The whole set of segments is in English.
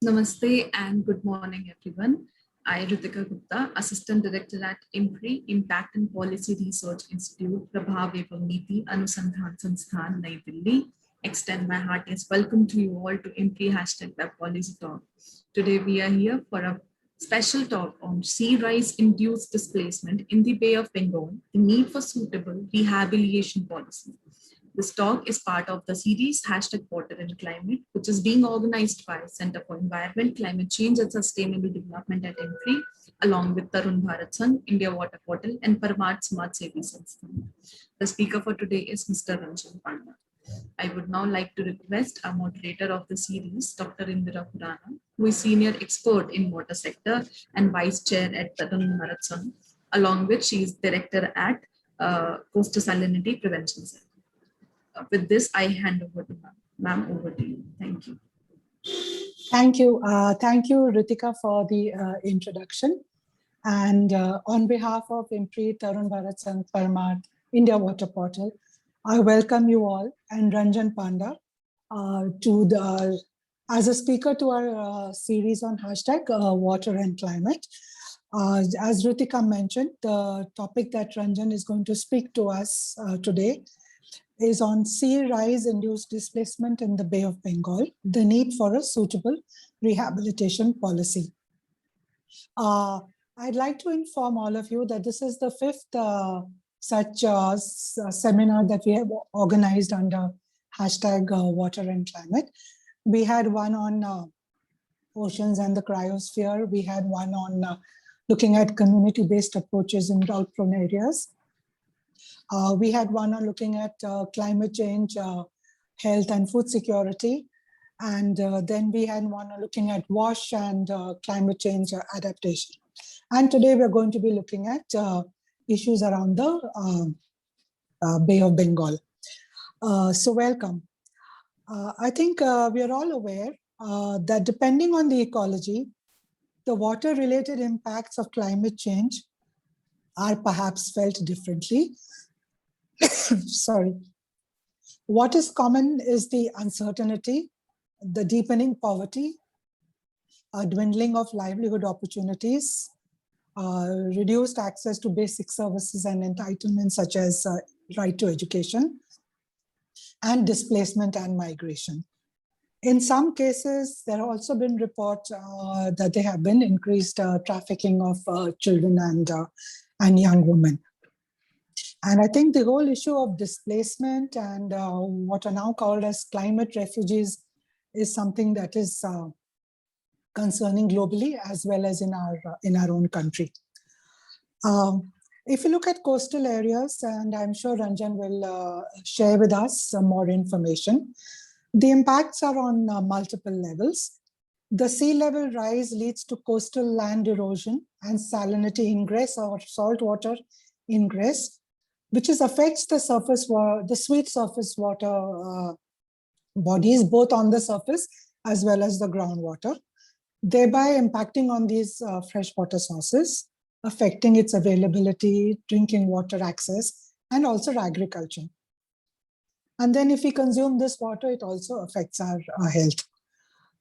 Namaste and good morning, everyone. I, Ritika Gupta, Assistant Director at IMPRI, Impact and Policy Research Institute, Prabhav Evam Niti Anusandhan Sansthan, Nai Delhi, extend my heartiest welcome to you all to IMPRI #Web Policy Talk. Today, we are here for a special talk on sea rise induced displacement in the Bay of Bengal, the need for suitable rehabilitation policy. This talk is part of the series #Water and Climate, which is being organized by Center for Environment, Climate Change and Sustainable Development at IMPRI, along with Tarun Bharat Sangh, India Water Portal, and Parmat Samaj Sevi Sansthan. The speaker for today is Mr. Ranjan Panda. I would now like to request our moderator of the series, Dr. Indira Khurana, who is senior expert in water sector and vice chair at Tarun Bharat Sangh, along with she is director at Coastal Salinity Prevention Center. With this, I hand over to ma'am. Ma'am, over to you. Thank you. Thank you. Thank you, Ritika, for the introduction. And on behalf of IMPRI, Tarun Bharat Sangh, Parmat, India Water Portal, I welcome you all and Ranjan Panda as a speaker to our series on #Water and Climate. As Ritika mentioned, the topic that Ranjan is going to speak to us today is on sea rise induced displacement in the Bay of Bengal, the need for a suitable rehabilitation policy. I'd like to inform all of you that this is the fifth such seminar that we have organized under #Water and Climate. We had one on oceans and the cryosphere. We had one on looking at community-based approaches in drought-prone areas. We had one on looking at climate change, health and food security. And then we had one on looking at WASH and climate change adaptation. And today we're going to be looking at issues around the Bay of Bengal. So welcome. I think we are all aware that depending on the ecology, the water-related impacts of climate change are perhaps felt differently. Sorry. What is common is the uncertainty, the deepening poverty, a dwindling of livelihood opportunities, reduced access to basic services and entitlements such as right to education, and displacement and migration. In some cases, there have also been reports that there have been increased trafficking of children and young women. And I think the whole issue of displacement and what are now called as climate refugees is something that is concerning globally as well as in our own country. If you look at coastal areas, and I'm sure Ranjan will share with us some more information, the impacts are on multiple levels. The sea level rise leads to coastal land erosion and salinity ingress or saltwater ingress, which affects the surface, the sweet surface water bodies, both on the surface as well as the groundwater, thereby impacting on these freshwater sources, affecting its availability, drinking water access, and also agriculture. And then if we consume this water, it also affects our health.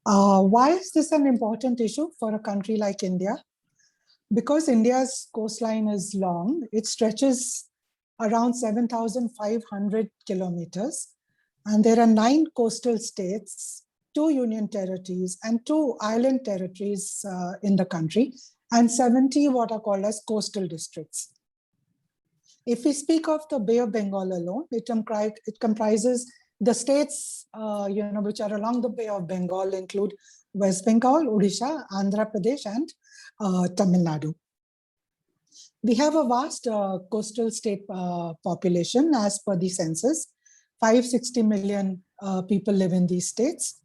Why is this an important issue for a country like India? Because India's coastline is long, it stretches around 7,500 kilometers. And there are 9 coastal states, 2 union territories, and 2 island territories in the country, and 70 what are called as coastal districts. If we speak of the Bay of Bengal alone, it comprises the states which are along the Bay of Bengal include West Bengal, Odisha, Andhra Pradesh, and Tamil Nadu. We have a vast coastal state population as per the census. 560 million people live in these states.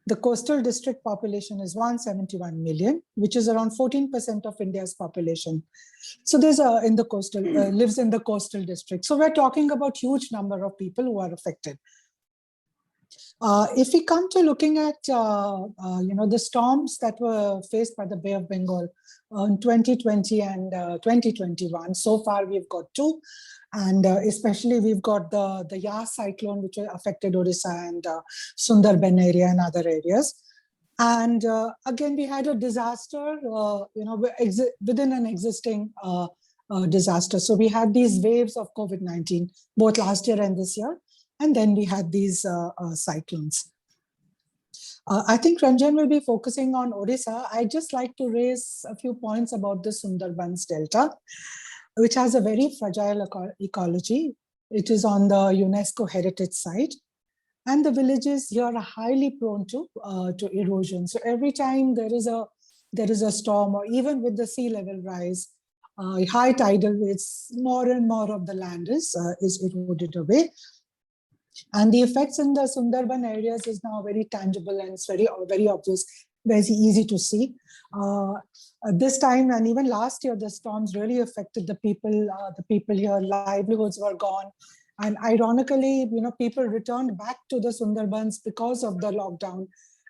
The coastal district population is 171 million, which is around 14% of India's population. So there's lives in the coastal district. So we're talking about huge number of people who are affected. If we come to looking at the storms that were faced by the Bay of Bengal in 2020 and 2021, so far we've got 2, and especially we've got the Yas cyclone, which affected Odisha and Sundarban area and other areas. And again, we had a disaster, within an existing disaster. So we had these waves of COVID-19, both last year and this year. And then we had these cyclones. I think Ranjan will be focusing on Odisha. I'd just like to raise a few points about the Sundarbans Delta, which has a very fragile ecology. It is on the UNESCO heritage site. And the villages here are highly prone to erosion. So every time there is a storm, or even with the sea level rise, high tidal waves, more and more of the land is eroded away. And the effects in the Sundarban areas is now very tangible, and it's very obvious, very easy to see. This time and even last year, the storms really affected the people. The people here, livelihoods were gone. And ironically, people returned back to the Sundarbans because of the lockdown,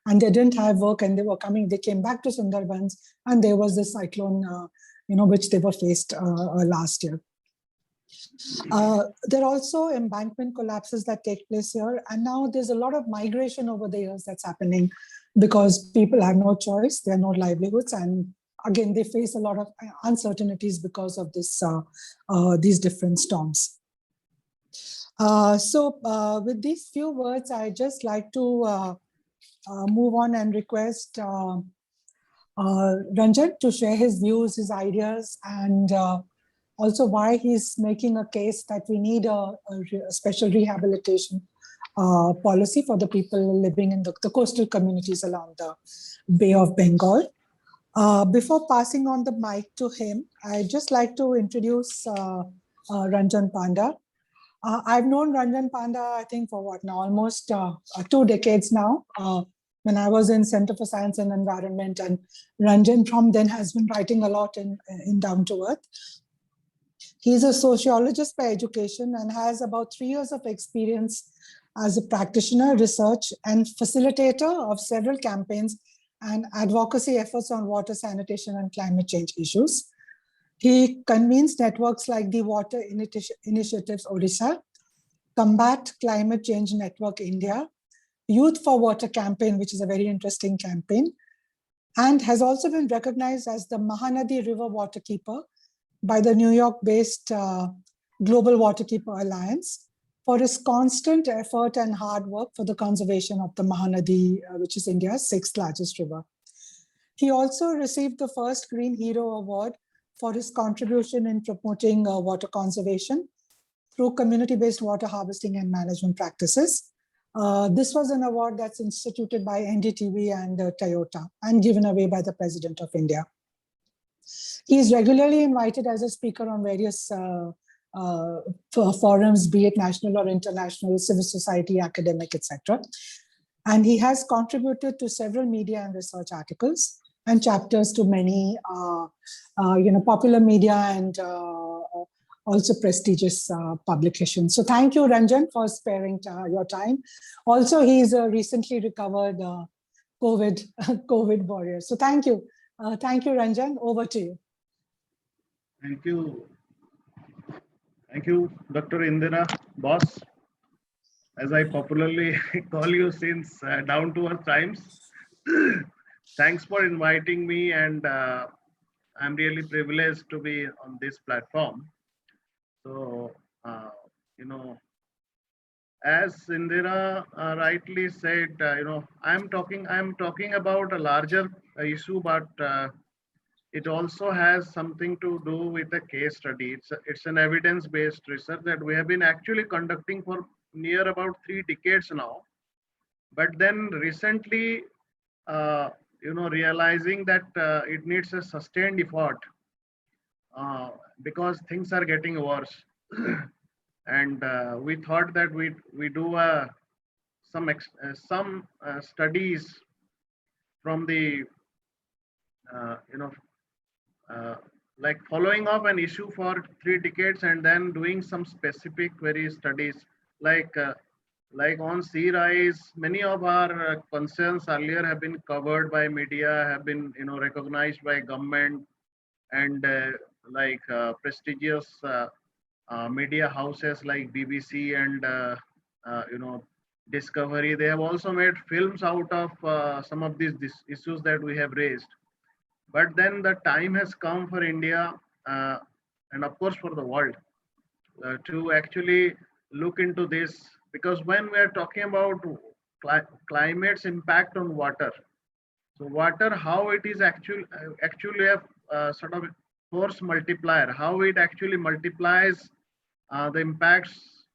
and they didn't have work, and they came back to Sundarbans, and there was the cyclone, which they were faced last year. There are also embankment collapses that take place here. And now there's a lot of migration over the years that's happening because people have no choice, there are no livelihoods. And again, they face a lot of uncertainties because of these different storms. With these few words, I just like to move on and request Ranjan to share his views, his ideas, and also why he's making a case that we need a special rehabilitation policy for the people living in the coastal communities along the Bay of Bengal. Before passing on the mic to him, I'd just like to introduce Ranjan Panda. I've known Ranjan Panda, I think, for what now, almost 2 decades now, when I was in Center for Science and Environment, and Ranjan from then has been writing a lot in Down to Earth. He's a sociologist by education and has about 3 years of experience as a practitioner, research, and facilitator of several campaigns and advocacy efforts on water sanitation and climate change issues. He convenes networks like the Water Initiatives Odisha, Combat Climate Change Network India, Youth for Water campaign, which is a very interesting campaign, and has also been recognized as the Mahanadi River Waterkeeper by the New York-based Global Waterkeeper Alliance for his constant effort and hard work for the conservation of the Mahanadi, which is India's 6th largest river. He also received the first Green Hero Award for his contribution in promoting water conservation through community-based water harvesting and management practices. This was an award that's instituted by NDTV and Toyota and given away by the President of India. He is regularly invited as a speaker on various forums, be it national or international, civil society, academic, etc. And he has contributed to several media and research articles and chapters to many popular media and also prestigious publications. So thank you, Ranjan, for sparing your time. Also, he's a recently recovered COVID warrior. So thank you. Thank you, Ranjan. Over to you. Thank you. Thank you, Dr. Indira, boss, as I popularly call you since Down to Earth times. Thanks for inviting me, and I'm really privileged to be on this platform. So, as Indira rightly said, I'm talking about a larger issue, but it also has something to do with a case study. It's an evidence-based research that we have been actually conducting for near about 3 decades now. But then recently, realizing that it needs a sustained effort because things are getting worse. And we thought that we do some studies from the like following up an issue for 3 decades and then doing some specific very studies like on sea rise. Many of our concerns earlier have been covered by media, have been recognized by government and prestigious media houses like BBC and discovery. They have also made films out of some of these issues that we have raised. But then the time has come for India, uh, and of course for the world, to actually look into this, because when we are talking about climate's impact on water, so water, how it is actually a sort of force multiplier, how it actually multiplies the impacts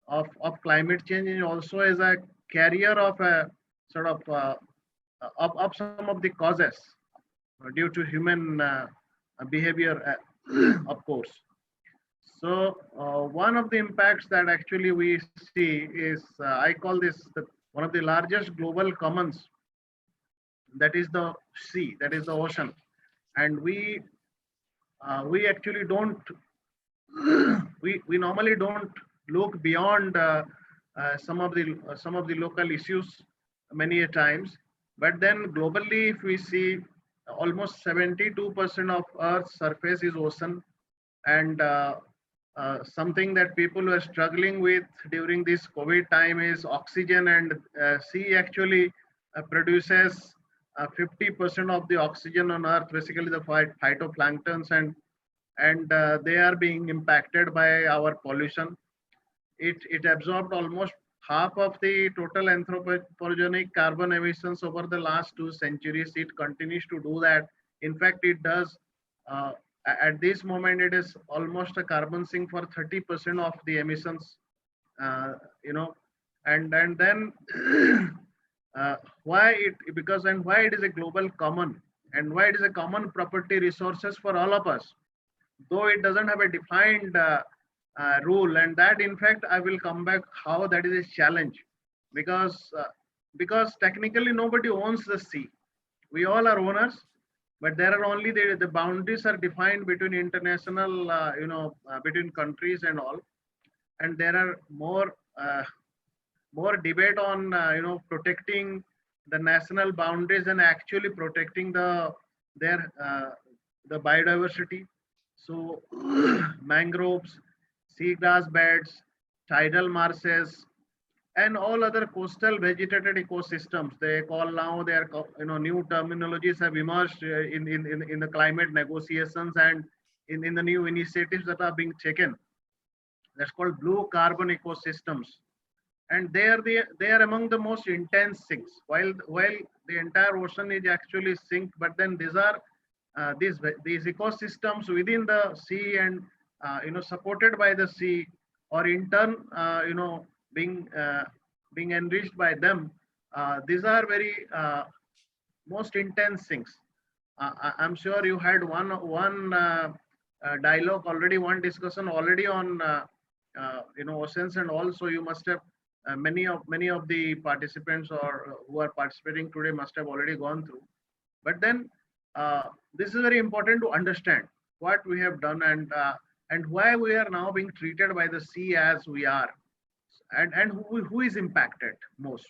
of climate change, and also as a carrier of a sort of some of the causes due to human behavior, of course. So one of the impacts that actually we see is, I call this one of the largest global commons, that is the sea, that is the ocean. And we actually don't we normally don't look beyond some of the local issues many a times. But then globally, if we see, almost 72% of Earth's surface is ocean, and something that people were struggling with during this COVID time is oxygen, and sea actually produces 50% of the oxygen on Earth, basically the phytoplanktons, and they are being impacted by our pollution. It absorbed almost half of the total anthropogenic carbon emissions over the last 2 centuries. It continues to do that. In fact, it does. Uh, at this moment, it is almost a carbon sink for 30% of the emissions. Uh, you know, and then why it because and why it is a global common, and why it is a common property resources for all of us, though it doesn't have a defined rule. And that, in fact, I will come back how that is a challenge, because technically nobody owns the sea. We all are owners, but there are only the boundaries are defined between international, between countries and all. And there are more debate on protecting the national boundaries and actually protecting the biodiversity. So mangroves, seagrass beds, tidal marshes, and all other coastal vegetated ecosystems. They call now, they are new terminologies have emerged in the climate negotiations, and in the new initiatives that are being taken. That's called blue carbon ecosystems, and they are among the most intense sinks. While the entire ocean is actually sink, but then these are these ecosystems within the sea, and supported by the sea, or in turn being being enriched by them. These are very most intense things. I'm sure you had one dialogue already, one discussion already on oceans, and also you must have many of the participants or who are participating today must have already gone through. But then this is very important to understand what we have done, and why we are now being treated by the sea as we are, and who is impacted most.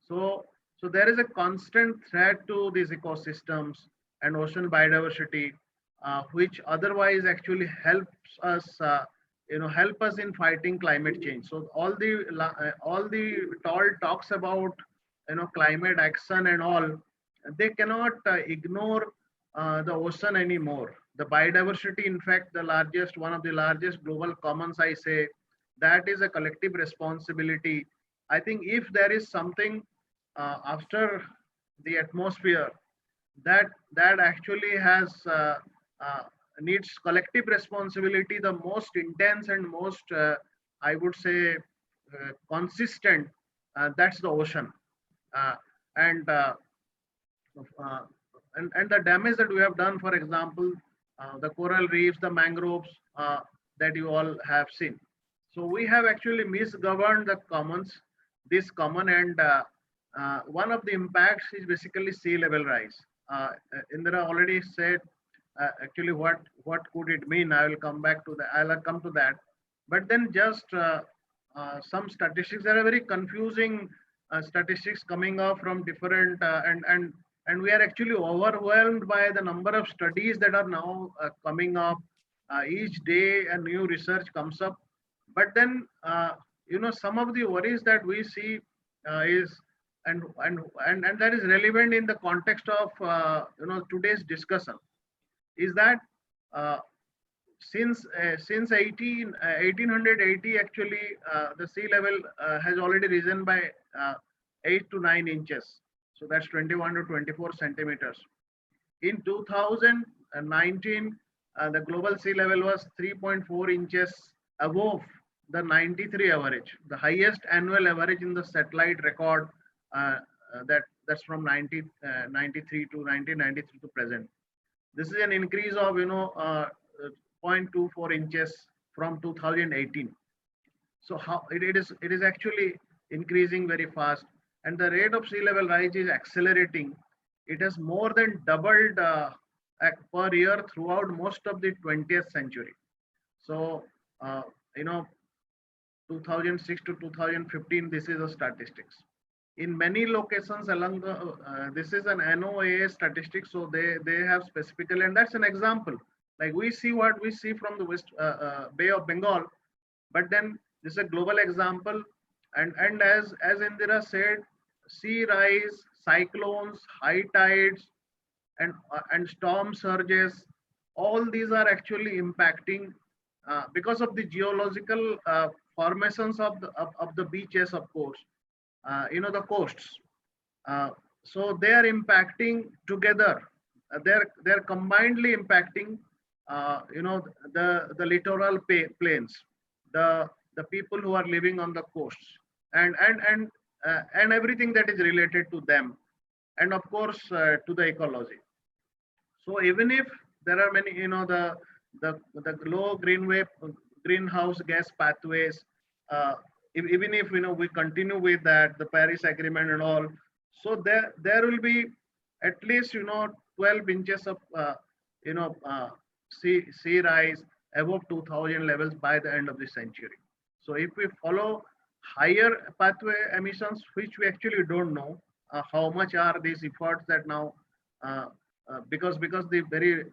So there is a constant threat to these ecosystems and ocean biodiversity, which otherwise actually helps us help us in fighting climate change. So all the tall talks about climate action and all, they cannot ignore the ocean anymore. The biodiversity, in fact, one of the largest global commons, I say, that is a collective responsibility. I think if there is something after the atmosphere that actually has needs collective responsibility, the most intense and most I would say consistent, that's the ocean. uh, and uh, uh, and the damage that we have done, for example, the coral reefs, the mangroves, that you all have seen. So we have actually misgoverned the commons, this common, and one of the impacts is basically sea level rise. Indra already said actually what could it mean. I will come back to that. I'll come to that. But then just some statistics. There are very confusing statistics coming up from different and we are actually overwhelmed by the number of studies that are now coming up. Each day a new research comes up. But then some of the worries that we see is and that is relevant in the context of today's discussion is that uh, since 1880 actually the sea level has already risen by 8 to 9 inches, so that's 21 to 24 centimeters. In 2019 the global sea level was 3.4 inches above the 93 average, the highest annual average in the satellite record, that's from 93 to 1993 to present. This is an increase of 0.24 inches from 2018. So how it is actually increasing very fast, and the rate of sea level rise is accelerating. It has more than doubled per year throughout most of the 20th century. So uh, you know 2006 to 2015, this is the statistics. In many locations along the, this is an NOAA statistic, so they have specifically, and that's an example. Like we see what we see from the West Bay of Bengal, but then this is a global example, and as Indira said, sea rise, cyclones, high tides, and storm surges, all these are actually impacting because of the geological formations of the beaches, of course, the coasts. Uh, so they are impacting together. They're combinedly impacting, the littoral plains, the people who are living on the coasts, and everything that is related to them, and of course to the ecology. So even if there are many, the low greenhouse gas pathways, uh, even if we continue with that, the Paris Agreement and all, so there will be at least 12 inches of sea rise above 2000 levels by the end of the century. So if we follow higher pathway emissions, which we actually don't know how much are these efforts that now uh, because the very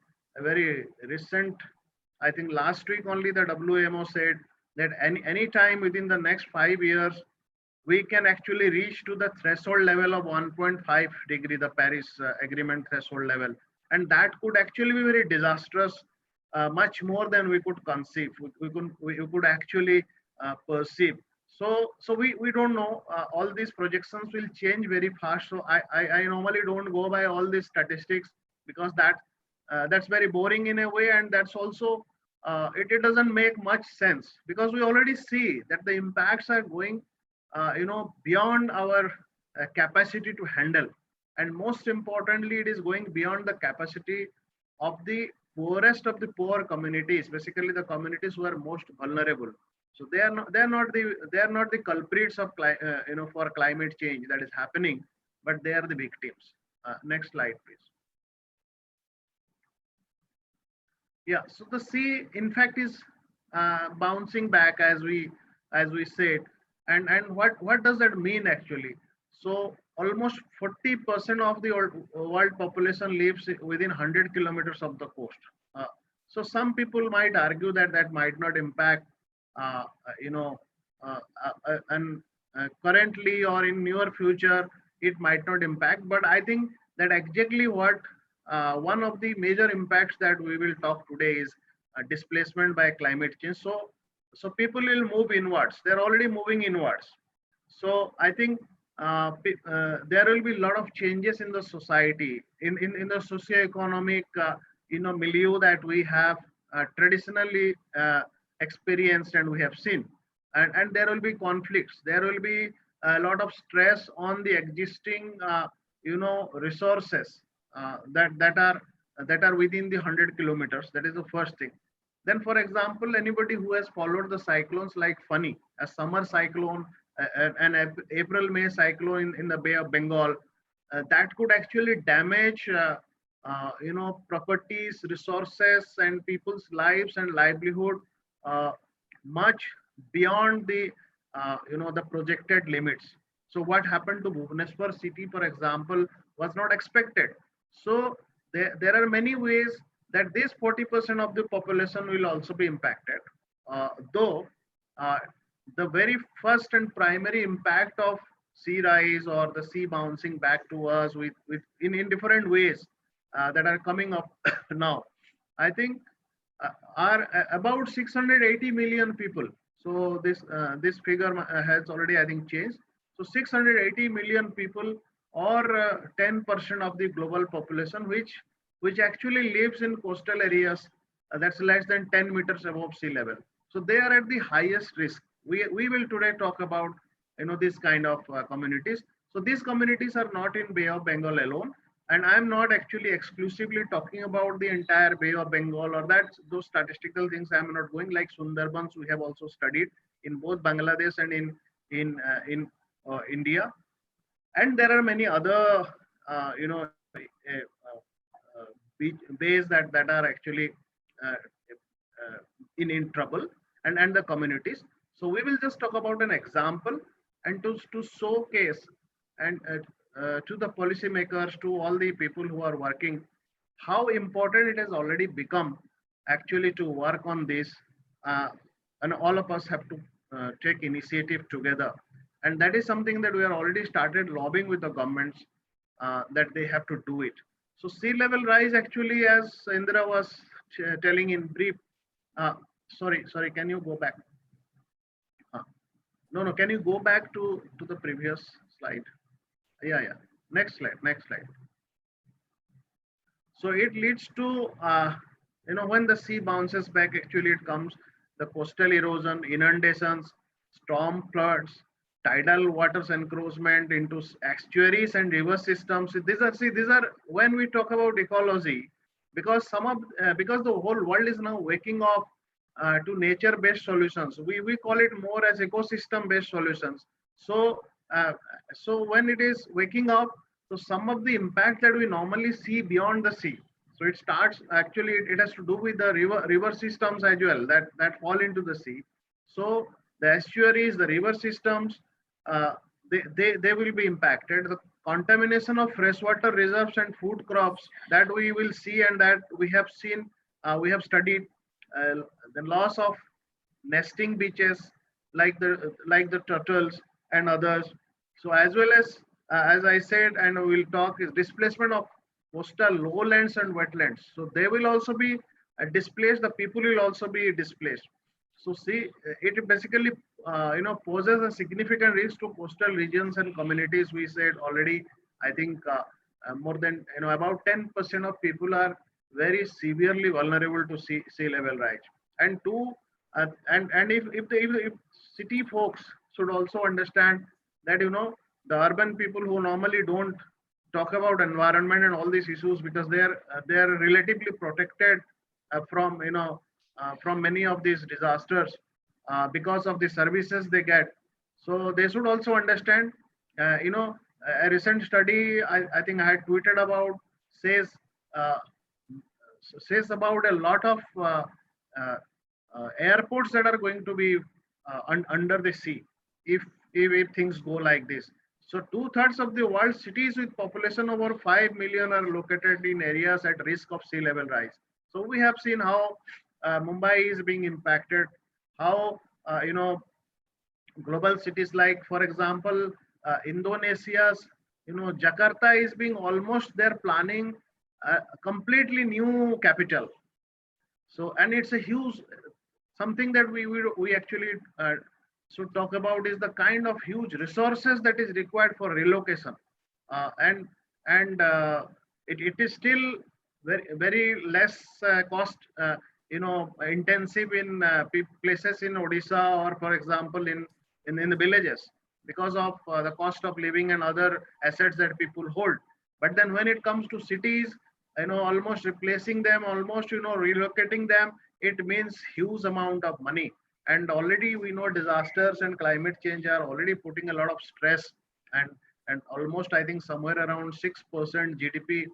recent, I think last week only, the WMO said that any time within the next 5 years we can actually reach to the threshold level of 1.5 degree, the Paris Agreement threshold level, and that could actually be very disastrous, much more than we could conceive. We could actually perceive. So we don't know. All these projections will change very fast. So I normally don't go by all these statistics because that's very boring in a way, and that's also it doesn't make much sense because we already see that the impacts are going beyond our capacity to handle, and most importantly it is going beyond the capacity of the poorest of the poor communities, basically the communities who are most vulnerable. So they are not the culprits of for climate change that is happening, but they are the victims. Next slide please. Yeah, so the sea in fact is bouncing back, as we said, and what does that mean actually? So almost 40% of the world population lives within 100 kilometers of the coast. So some people might argue that that might not impact uh, you know and currently or in near future it might not impact, but I think that exactly what one of the major impacts that we will talk today is displacement by climate change. So people will move inwards. They're already moving inwards. So I think there will be a lot of changes in the society, in the socio-economic milieu that we have traditionally experienced and we have seen, and there will be conflicts. There will be a lot of stress on the existing resources that are within the 100 kilometers. That is the first thing. Then, for example, anybody who has followed the cyclones like Fani, a summer cyclone, an April-May cyclone in the Bay of Bengal, that could actually damage, properties, resources, and people's lives and livelihood much beyond the projected limits. So what happened to Bhubaneswar city, for example, was not expected. So there are many ways that this 40% of the population will also be impacted. Though the very first and primary impact of sea rise or the sea bouncing back to us in different ways that are coming up now. I think are about 680 million people. So this figure has already, I think, changed. So 680 million people, or 10% of the global population, which actually lives in coastal areas that's less than 10 meters above sea level. So they are at the highest risk. We will today talk about this kind of communities. So these communities are not in Bay of Bengal alone, and I'm not actually exclusively talking about the entire Bay of Bengal or that those statistical things. I'm not going like Sundarbans. We have also studied in both Bangladesh and in India, and there are many other bays that are actually uh, in trouble, and the communities. So we will just talk about an example and to showcase and to the policymakers, to all the people who are working, how important it has already become actually to work on this, uh, and all of us have to take initiative together, and that is something that we are already started lobbying with the governments, that they have to do it. So sea level rise actually, as Indra was telling in brief, uh, sorry, can you go back? uh, no, can you go back to the previous slide? Yeah, next slide. So it leads to, when the sea bounces back, actually it comes the coastal erosion, inundations, storm floods, tidal waters encroachment into estuaries and river systems. These are when we talk about ecology, because because the whole world is now waking up to nature-based solutions. We call it more as ecosystem-based solutions. So so when it is waking up, so some of the impact that we normally see beyond the sea. So it starts actually, it has to do with the river systems as well that fall into the sea. So the estuaries, the river systems, uh, they will be impacted. The contamination of freshwater reserves and food crops that we will see, and that we have seen, we have studied, uh, the loss of nesting beaches like the turtles and others. So as I said, and we'll talk, is displacement of coastal lowlands and wetlands. So they will also be displaced. The people will also be displaced. So see, it basically poses a significant risk to coastal regions and communities. We said already. I think more than about 10% of people are very severely vulnerable to sea level rise. And two, and if city folks should also understand that the urban people who normally don't talk about environment and all these issues, because they are relatively protected from many of these disasters because of the services they get. So they should also understand, a recent study I think I had tweeted about, says uh, says about a lot of uh, airports that are going to be under the sea if things go like this. So two-thirds of the world's cities with population over 5 million are located in areas at risk of sea level rise. So we have seen how Mumbai is being impacted, how global cities like, for example, Indonesia's, Jakarta is being almost, they're planning a completely new capital. So, and it's a huge something that we actually should talk about, is the kind of huge resources that is required for relocation, and it is still very less cost intensive in places in Odisha, or for example in the villages, because of the cost of living and other assets that people hold. But then when it comes to cities, almost replacing them, almost relocating them, it means huge amount of money. And already we know disasters and climate change are already putting a lot of stress, and almost I think somewhere around 6% GDP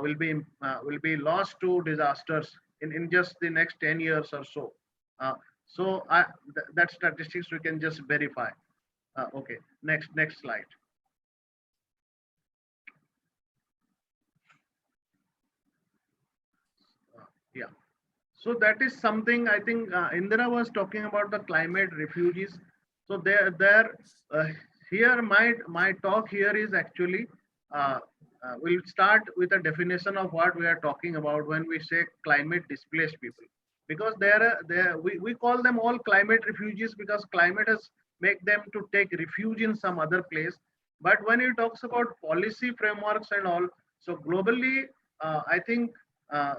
will be lost to disasters in just the next 10 years or so. So that statistics we can just verify. Okay, next slide. Yeah. So that is something I think Indira was talking about, the climate refugees. So there here my talk here is actually we'll start with a definition of what we are talking about when we say climate displaced people, because we call them all climate refugees because climate has make them to take refuge in some other place. But when it talks about policy frameworks and all, so globally, I think uh,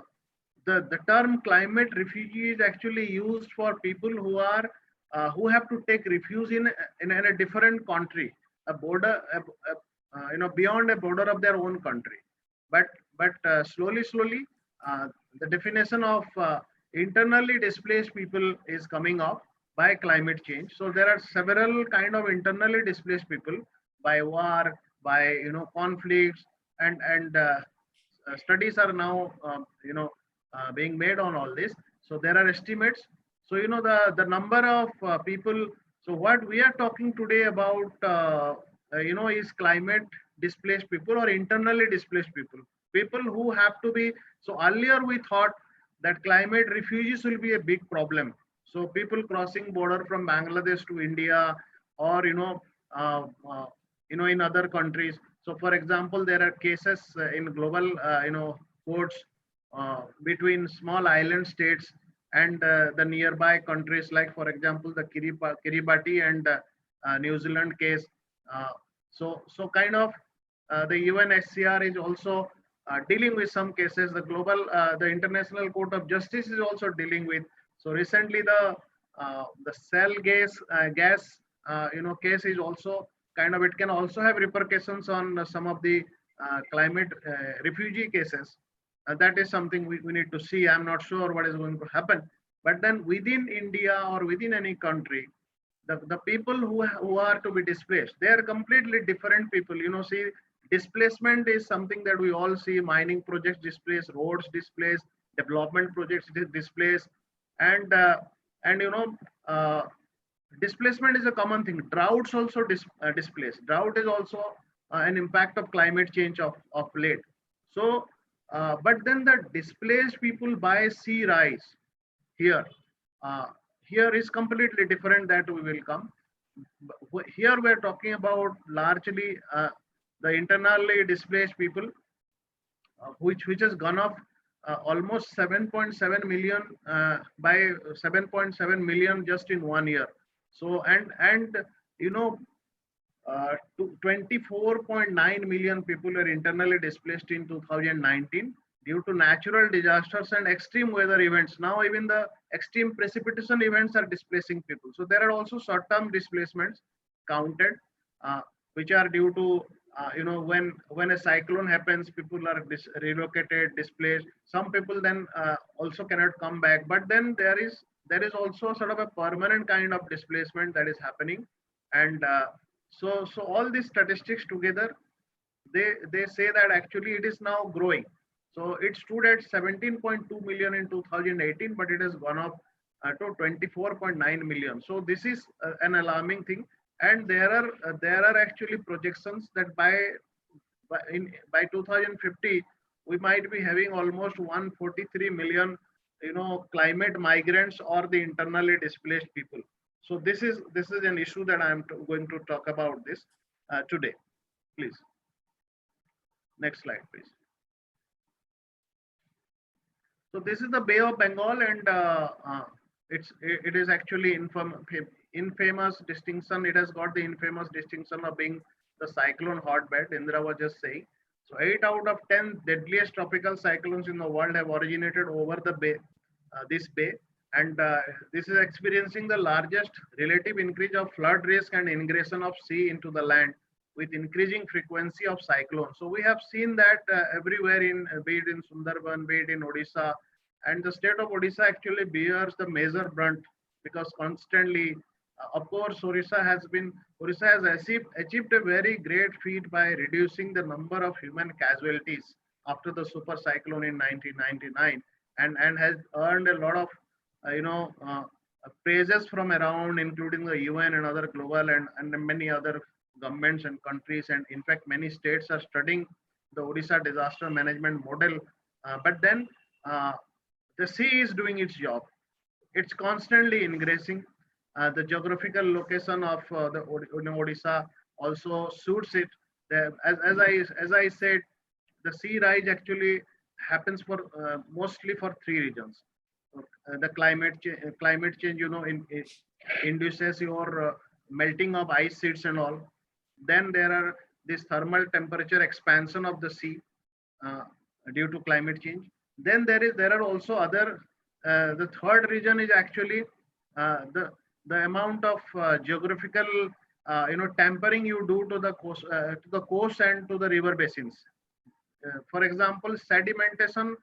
the term climate refugee is actually used for people who have to take refuge in a different country, a border, beyond a border of their own country. But slowly, uh, the definition of internally displaced people is coming up by climate change. So there are several kind of internally displaced people by war, by conflicts, and studies are now being made on all this. So there are estimates. So the number of people. So what we are talking today about is climate displaced people or internally displaced people. People who have to be. So earlier we thought that climate refugees will be a big problem. So people crossing border from Bangladesh to India, or in other countries. So for example, there are cases in global courts between small island states and the nearby countries, like for example the Kiribati and New Zealand case. Uh, so kind of the UNHCR is also dealing with some cases. The International Court of Justice is also dealing with. So recently the cell gas case is also kind of, it can also have repercussions on some of the climate refugee cases. That is something we need to see. I'm not sure what is going to happen. But then within India or within any country, the people who are to be displaced, they are completely different people. See, displacement is something that we all see. Mining projects displaced, roads displaced, development projects displaced, and displacement is a common thing. Droughts also displaced. Drought is also an impact of climate change of late. So but then the displaced people by sea rise here, uh, here is completely different that we will come. Here we're talking about largely the internally displaced people, which has gone up almost 7.7 million by 7.7 million just in 1 year. So and you know 24.9 million people were internally displaced in 2019 due to natural disasters and extreme weather events. Now even the extreme precipitation events are displacing people. So there are also short-term displacements counted, which are due to when a cyclone happens, people are relocated, displaced. Some people then also cannot come back. But then there is also sort of a permanent kind of displacement that is happening, and so all these statistics together, they say that actually it is now growing. So it stood at 17.2 million in 2018, but it has gone up to 24.9 million. So this is an alarming thing. And there are actually projections that by 2050 we might be having almost 143 million climate migrants or the internally displaced people. So this is an issue that I am going to talk about this today. Please, next slide, please. So this is the Bay of Bengal, and it is actually infamous distinction. It has got the infamous distinction of being the cyclone hotbed. Indra was just saying. So 8 out of 10 deadliest tropical cyclones in the world have originated over the bay, this bay, and this is experiencing the largest relative increase of flood risk and ingression of sea into the land, with increasing frequency of cyclones. So we have seen that everywhere, be it in Sundarban, be it in Odisha, and the state of Odisha actually bears the major brunt, because constantly, of course, Odisha has achieved a very great feat by reducing the number of human casualties after the super cyclone in 1999, and has earned a lot of praises from around, including the UN and other global and many other governments and countries. And in fact, many states are studying the Odisha disaster management model. But then the sea is doing its job. It's constantly ingressing. The geographical location of the Odisha also suits it. As I said, the sea rise actually happens for mostly for three regions. The climate change, it induces your melting of ice sheets and all. Then there are this thermal temperature expansion of the sea uh, due to climate change. Then there are also other. The third region is actually the amount of geographical tampering you do to the coast and to the river basins. For example, sedimentation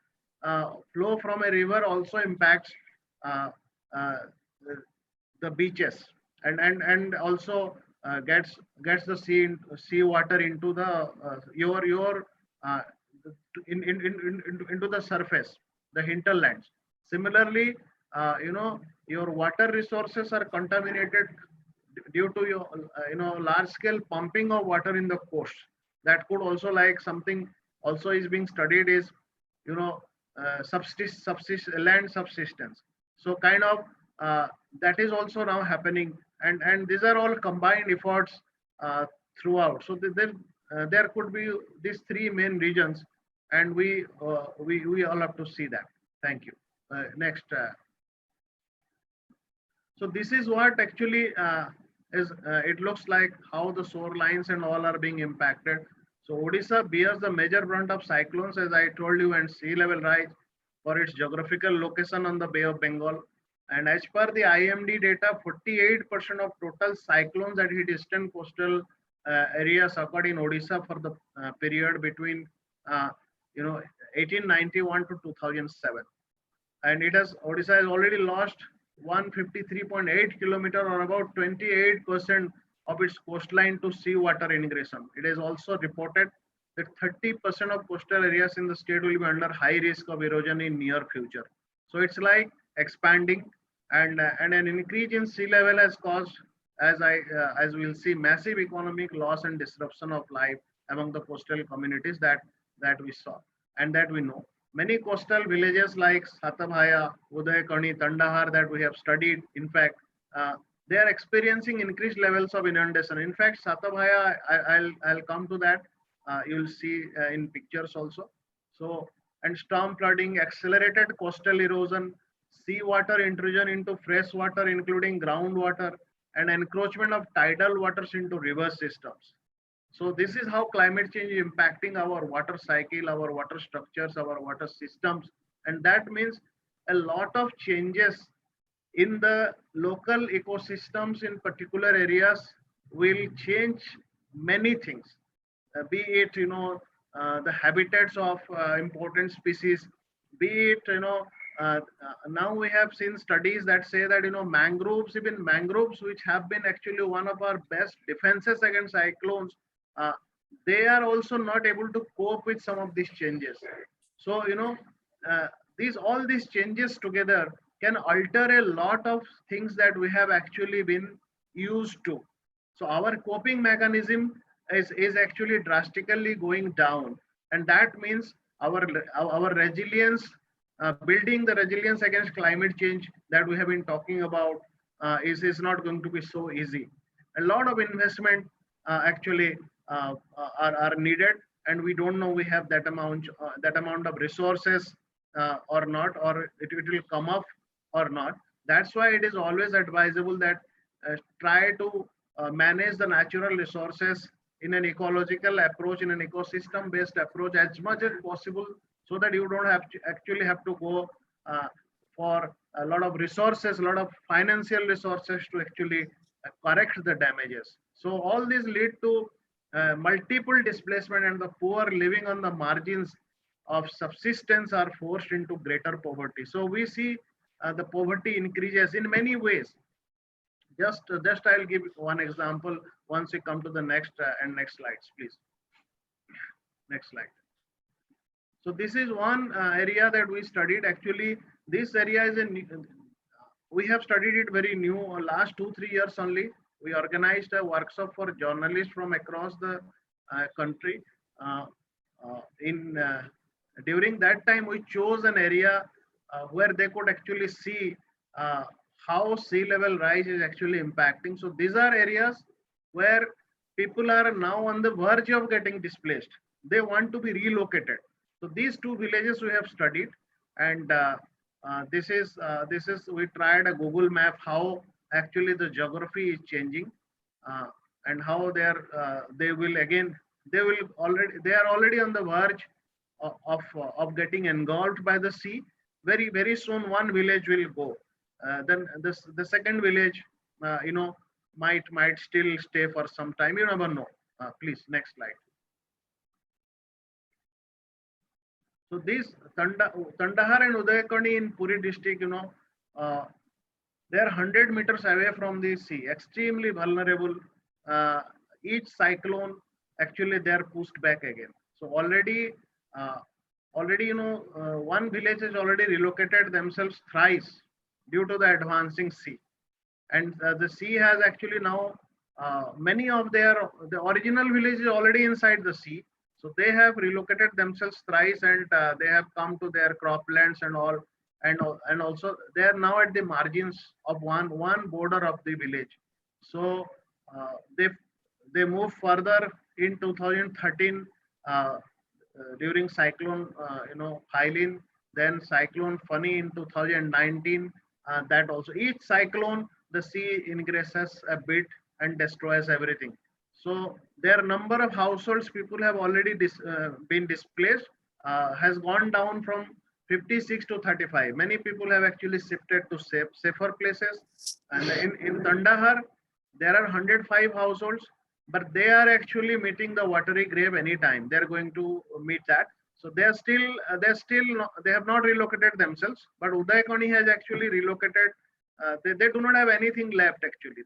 flow from a river also impacts uh, uh, the beaches, and also gets the sea water into the your uh, into the surface, the hinterlands. Similarly, your water resources are contaminated due to your large scale pumping of water in the coast. That could also, like, something also is being studied is, you know land subsistence. So kind of that is also now happening, and these are all combined efforts throughout. So there could be these three main regions, and we all have to see that. Thank you. Next. So this is what actually it looks like how the shore lines and all are being impacted. So Odisha bears the major brunt of cyclones, as I told you, and sea level rise for its geographical location on the Bay of Bengal. And as per the IMD data, 48% of total cyclones that hit eastern coastal areas occurred in Odisha for the period between uh, 1891 to 2007. And Odisha has already lost 153.8 kilometer, or about 28% of its coastline, to seawater integration. It is also reported that 30% of coastal areas in the state will be under high risk of erosion in near future. So it's like expanding, and an increase in sea level has caused, as we'll see, massive economic loss and disruption of life among the coastal communities that we saw and that we know. Many coastal villages like Satabhaya, Udayakani, Tandahar that we have studied, in fact, they are experiencing increased levels of inundation. In fact, Satabhaya, I'll come to that. You'll see in pictures also. So, and storm flooding, accelerated coastal erosion, seawater intrusion into fresh water, including groundwater, and encroachment of tidal waters into river systems. So this is how climate change is impacting our water cycle, our water structures, our water systems. And that means a lot of changes in the local ecosystems in particular areas will change many things, be it, the habitats of important species, be it, now we have seen studies that say that, mangroves, even mangroves, which have been actually one of our best defenses against cyclones, uh, they are also not able to cope with some of these changes. So, all these changes together can alter a lot of things that we have actually been used to. So our coping mechanism is actually drastically going down, and that means our resilience, building the resilience against climate change that we have been talking about, is not going to be so easy. A lot of investment actually are needed, and we don't know we have that amount of resources or not, or it will come up or not. That's why it is always advisable that try to manage the natural resources in an ecological approach, in an ecosystem based approach as much as possible, so that you don't actually have to go for a lot of resources, a lot of financial resources to actually correct the damages. So all these lead to multiple displacement, and the poor living on the margins of subsistence are forced into greater poverty. So we see the poverty increases in many ways. Just I'll give one example once we come to the next slides, please. Next slide. So this is one area that we studied. Actually, this area is we have studied it very new, last 2-3 years only. We organized a workshop for journalists from across the country. During that time, we chose an area where they could actually see how sea level rise is actually impacting. So these are areas where people are now on the verge of getting displaced. They want to be relocated. So these two villages we have studied, and this is we tried a Google map how actually the geography is changing, and how they will again they are already on the verge of getting engulfed by the sea. Very soon one village will go. Then the second village, might still stay for some time. You never know. Please, next slide. So these Tandahar and Udayakani in Puri district, they are 100 meters away from the sea, extremely vulnerable. Each cyclone, actually, they are pushed back again. So already, one village has already relocated themselves thrice due to the advancing sea. And the sea has actually now, many of the original village is already inside the sea. So they have relocated themselves thrice, and they have come to their croplands and all, and also they are now at the margins of one border of the village. So they move further in 2013 during cyclone Hylin, then cyclone Fani in 2019. That also, each cyclone the sea ingresses a bit and destroys everything. So their number of households people have already been displaced has gone down from 56 to 35. Many people have actually shifted to safer places. And in Tandahar, there are 105 households, but they are actually meeting the watery grave anytime. They're going to meet that. So they have not relocated themselves, but Udayakani has actually relocated. They do not have anything left actually.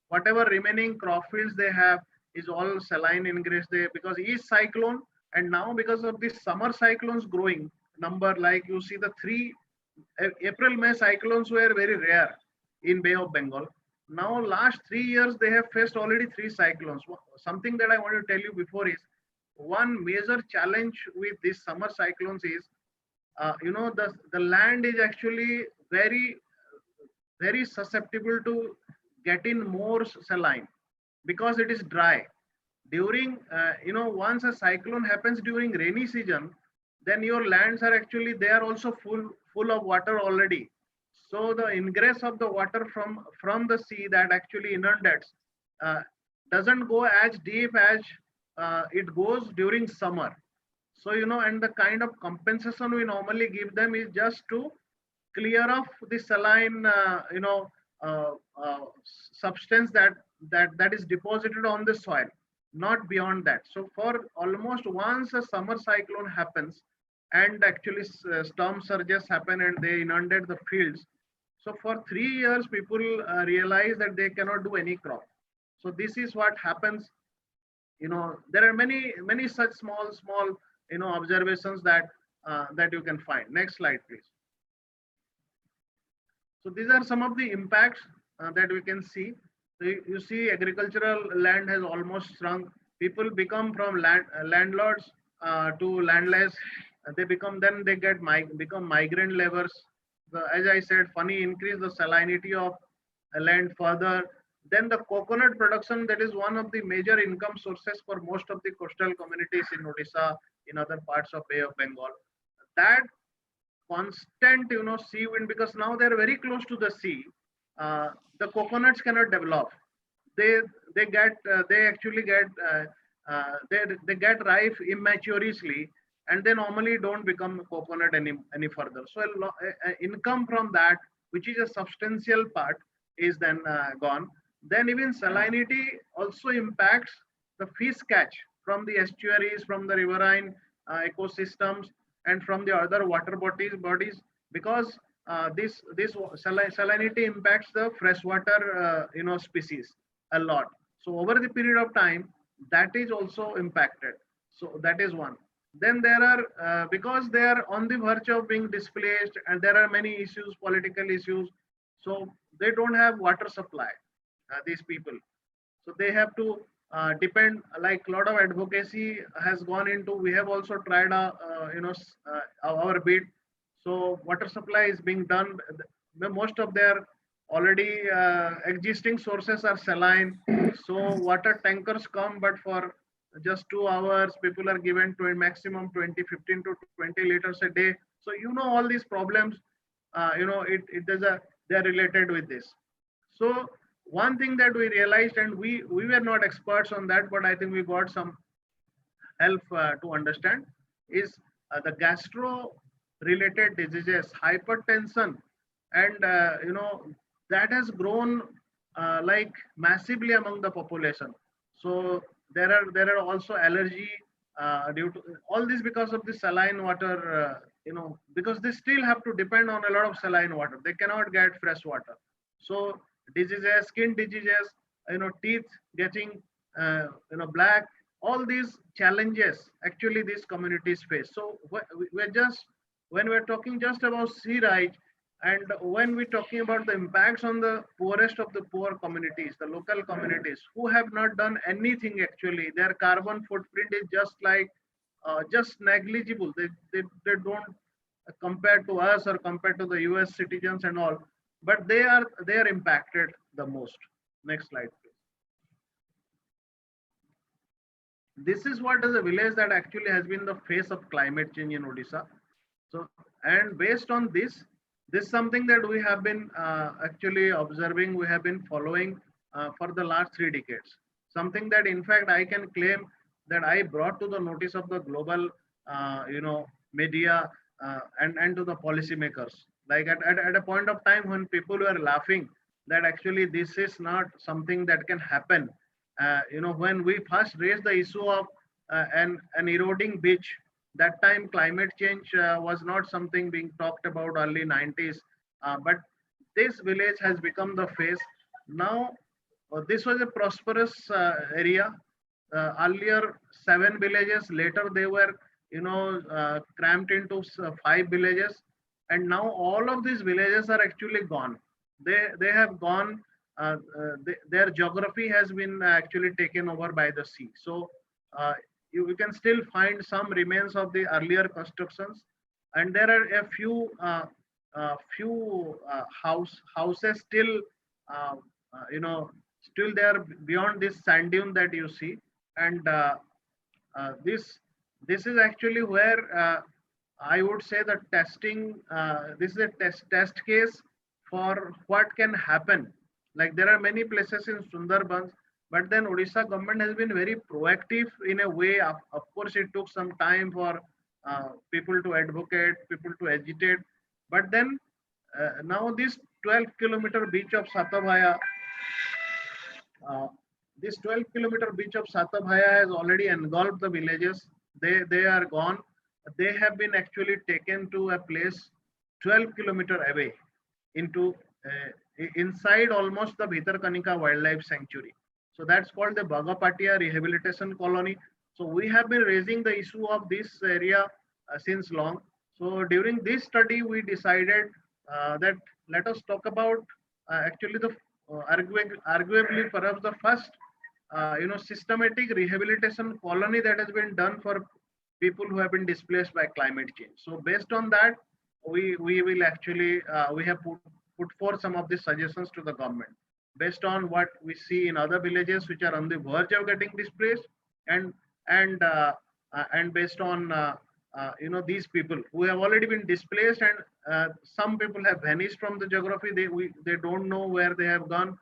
Whatever remaining crop fields they have is all saline ingress there, because each cyclone, and now because of this summer cyclones growing number, like you see the 3 April-May cyclones were very rare in Bay of Bengal. Now last 3 years they have faced already 3 cyclones. Something that I want to tell you before is, one major challenge with these summer cyclones is, the land is actually very susceptible to get in more saline because it is dry. During, once a cyclone happens during rainy season, then your lands are actually, they are also full of water already. So the ingress of the water from the sea that actually inundates doesn't go as deep as it goes during summer. So, and the kind of compensation we normally give them is just to clear off the saline, substance that is deposited on the soil, not beyond that. So for almost once a summer cyclone happens, and actually storm surges happen and they inundate the fields. So for 3 years, people realize that they cannot do any crop. So this is what happens. There are many such small, observations that you can find. Next slide, please. So these are some of the impacts that we can see. So you see, agricultural land has almost shrunk. People become from landlords to landless. They become migrant laborers. As I said, Fani increase the salinity of land further. Then the coconut production, that is one of the major income sources for most of the coastal communities in Odisha, in other parts of Bay of Bengal. That constant, sea wind, because now they're very close to the sea, the coconuts cannot develop. They actually get ripe immaturely, and they normally don't become coconut any further. So income from that, which is a substantial part, is then gone. Then even salinity also impacts the fish catch from the estuaries, from the riverine ecosystems, and from the other water bodies, because this salinity impacts the freshwater species a lot. So over the period of time, that is also impacted. So that is one. Then there are, because they are on the verge of being displaced, and there are many issues, political issues, so they don't have water supply, these people. So they have to depend, like a lot of advocacy has gone into, we have also tried our bit. So water supply is being done. Most of their already existing sources are saline. So water tankers come, but for just 2 hours, people are given to a maximum 15 to 20 liters a day. So all these problems, they're related with this. So one thing that we realized, and we were not experts on that, but I think we got some help to understand, is the gastro related diseases, hypertension, and that has grown like massively among the population. So there are also allergy due to all this, because of the saline water, because they still have to depend on a lot of saline water. They cannot get fresh water. So diseases, skin diseases, teeth getting black, all these challenges actually these communities face. So we're just, when we're talking just about sea rise, and when we're talking about the impacts on the poorest of the poor communities, the local communities who have not done anything actually, their carbon footprint is just like just negligible. They don't compare to us or compare to the US citizens and all, but they are impacted the most. Next slide, please. This is what is a village that actually has been the face of climate change in Odisha. So, and based on this is something that we have been actually observing, we have been following for the last 3 decades. Something that in fact I can claim that I brought to the notice of the global media and to the policymakers. Like at a point of time when people were laughing that actually this is not something that can happen. When we first raised the issue of an eroding beach, that time climate change was not something being talked about early 90s, but this village has become the face. Now, this was a prosperous area. Earlier 7 villages, later they were cramped into 5 villages, and now all of these villages are actually gone. They have gone. Their geography has been actually taken over by the sea. So you can still find some remains of the earlier constructions, and there are a few houses still still there beyond this sand dune that you see. And this is actually where I would say that testing, this is a test case for what can happen. Like there are many places in Sundarbans, but then Odisha government has been very proactive in a way. Of course, it took some time for people to advocate, people to agitate. But then now this 12-kilometer beach of Satabhaya, this 12-kilometer beach of Satabhaya has already engulfed the villages. They are gone. They have been actually taken to a place 12-kilometer away into inside almost the Bhitarkanika Wildlife Sanctuary. So that's called the Bagapatia Rehabilitation Colony. So we have been raising the issue of this area since long. So during this study, we decided that let us talk about actually the arguably perhaps the first systematic rehabilitation colony that has been done for people who have been displaced by climate change. So based on that, we will actually we have put forth some of the suggestions to the government based on what we see in other villages which are on the verge of getting displaced, and based on these people who have already been displaced, and some people have vanished from the geography. They don't know where they have gone.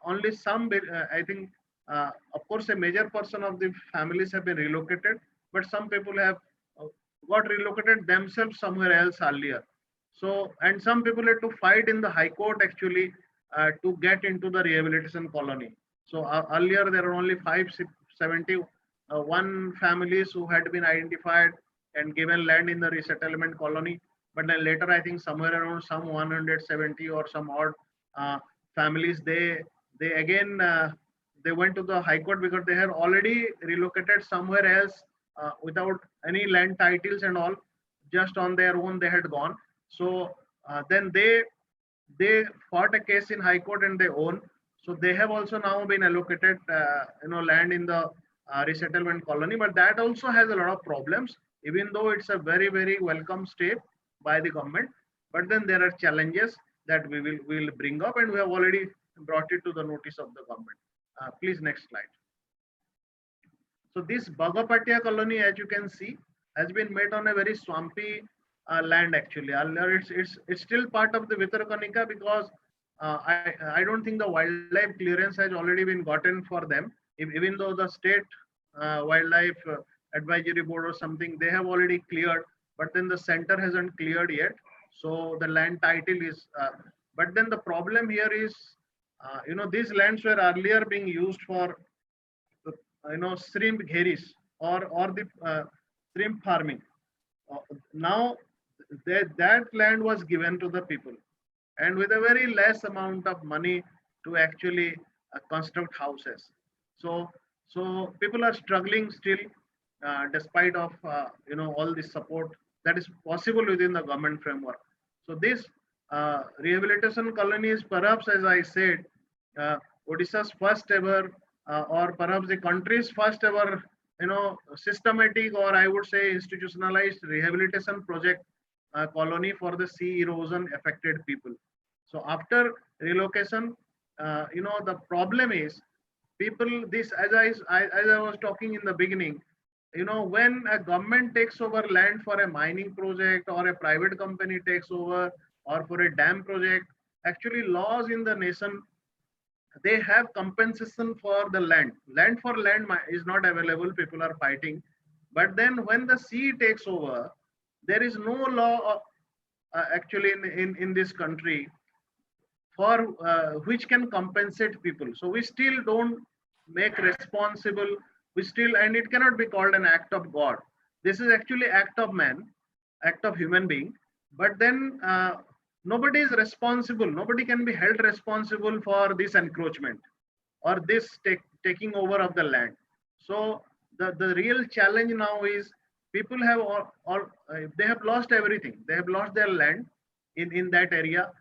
Only some, I think, of course, a major portion of the families have been relocated, but some people have got relocated themselves somewhere else earlier. So, and some people had to fight in the High Court actually to get into the rehabilitation colony. So earlier there were only 571 families who had been identified and given land in the resettlement colony. But then later, I think somewhere around some 170 or some odd families, they again they went to the High Court because they had already relocated somewhere else without any land titles and all. Just on their own they had gone. So then they fought a case in High Court and they own. So they have also now been allocated land in the resettlement colony, but that also has a lot of problems, even though it's a very, very welcome step by the government. But then there are challenges. that we will bring up, and we have already brought it to the notice of the government. Please, next slide. So this Bagapatia colony, as you can see, has been made on a very swampy land actually. Earlier, it's still part of the Vitarkanika because I don't think the wildlife clearance has already been gotten for them. Even though the state wildlife advisory board or something, they have already cleared, but then the center hasn't cleared yet. So the land title is, but then the problem here is, these lands were earlier being used for shrimp gheris or the shrimp farming. Now that land was given to the people, and with a very less amount of money to actually construct houses. So people are struggling still, despite of all this support that is possible within the government framework. So this rehabilitation colony is perhaps, as I said, Odisha's first ever, or perhaps the country's first ever, systematic, or I would say institutionalized rehabilitation project colony for the sea erosion affected people. So after relocation, the problem is people. This, as I was talking in the beginning, when a government takes over land for a mining project, or a private company takes over, or for a dam project, actually laws in the nation, they have compensation for the land. Land for land is not available. People are fighting. But then when the sea takes over, there is no law actually in this country for which can compensate people. So we still don't make responsible. We still, and it cannot be called an act of God. This is actually act of man, act of human being. But then nobody is responsible. Nobody can be held responsible for this encroachment or this taking over of the land. So the real challenge now is people have they have lost everything. They have lost their land in that area.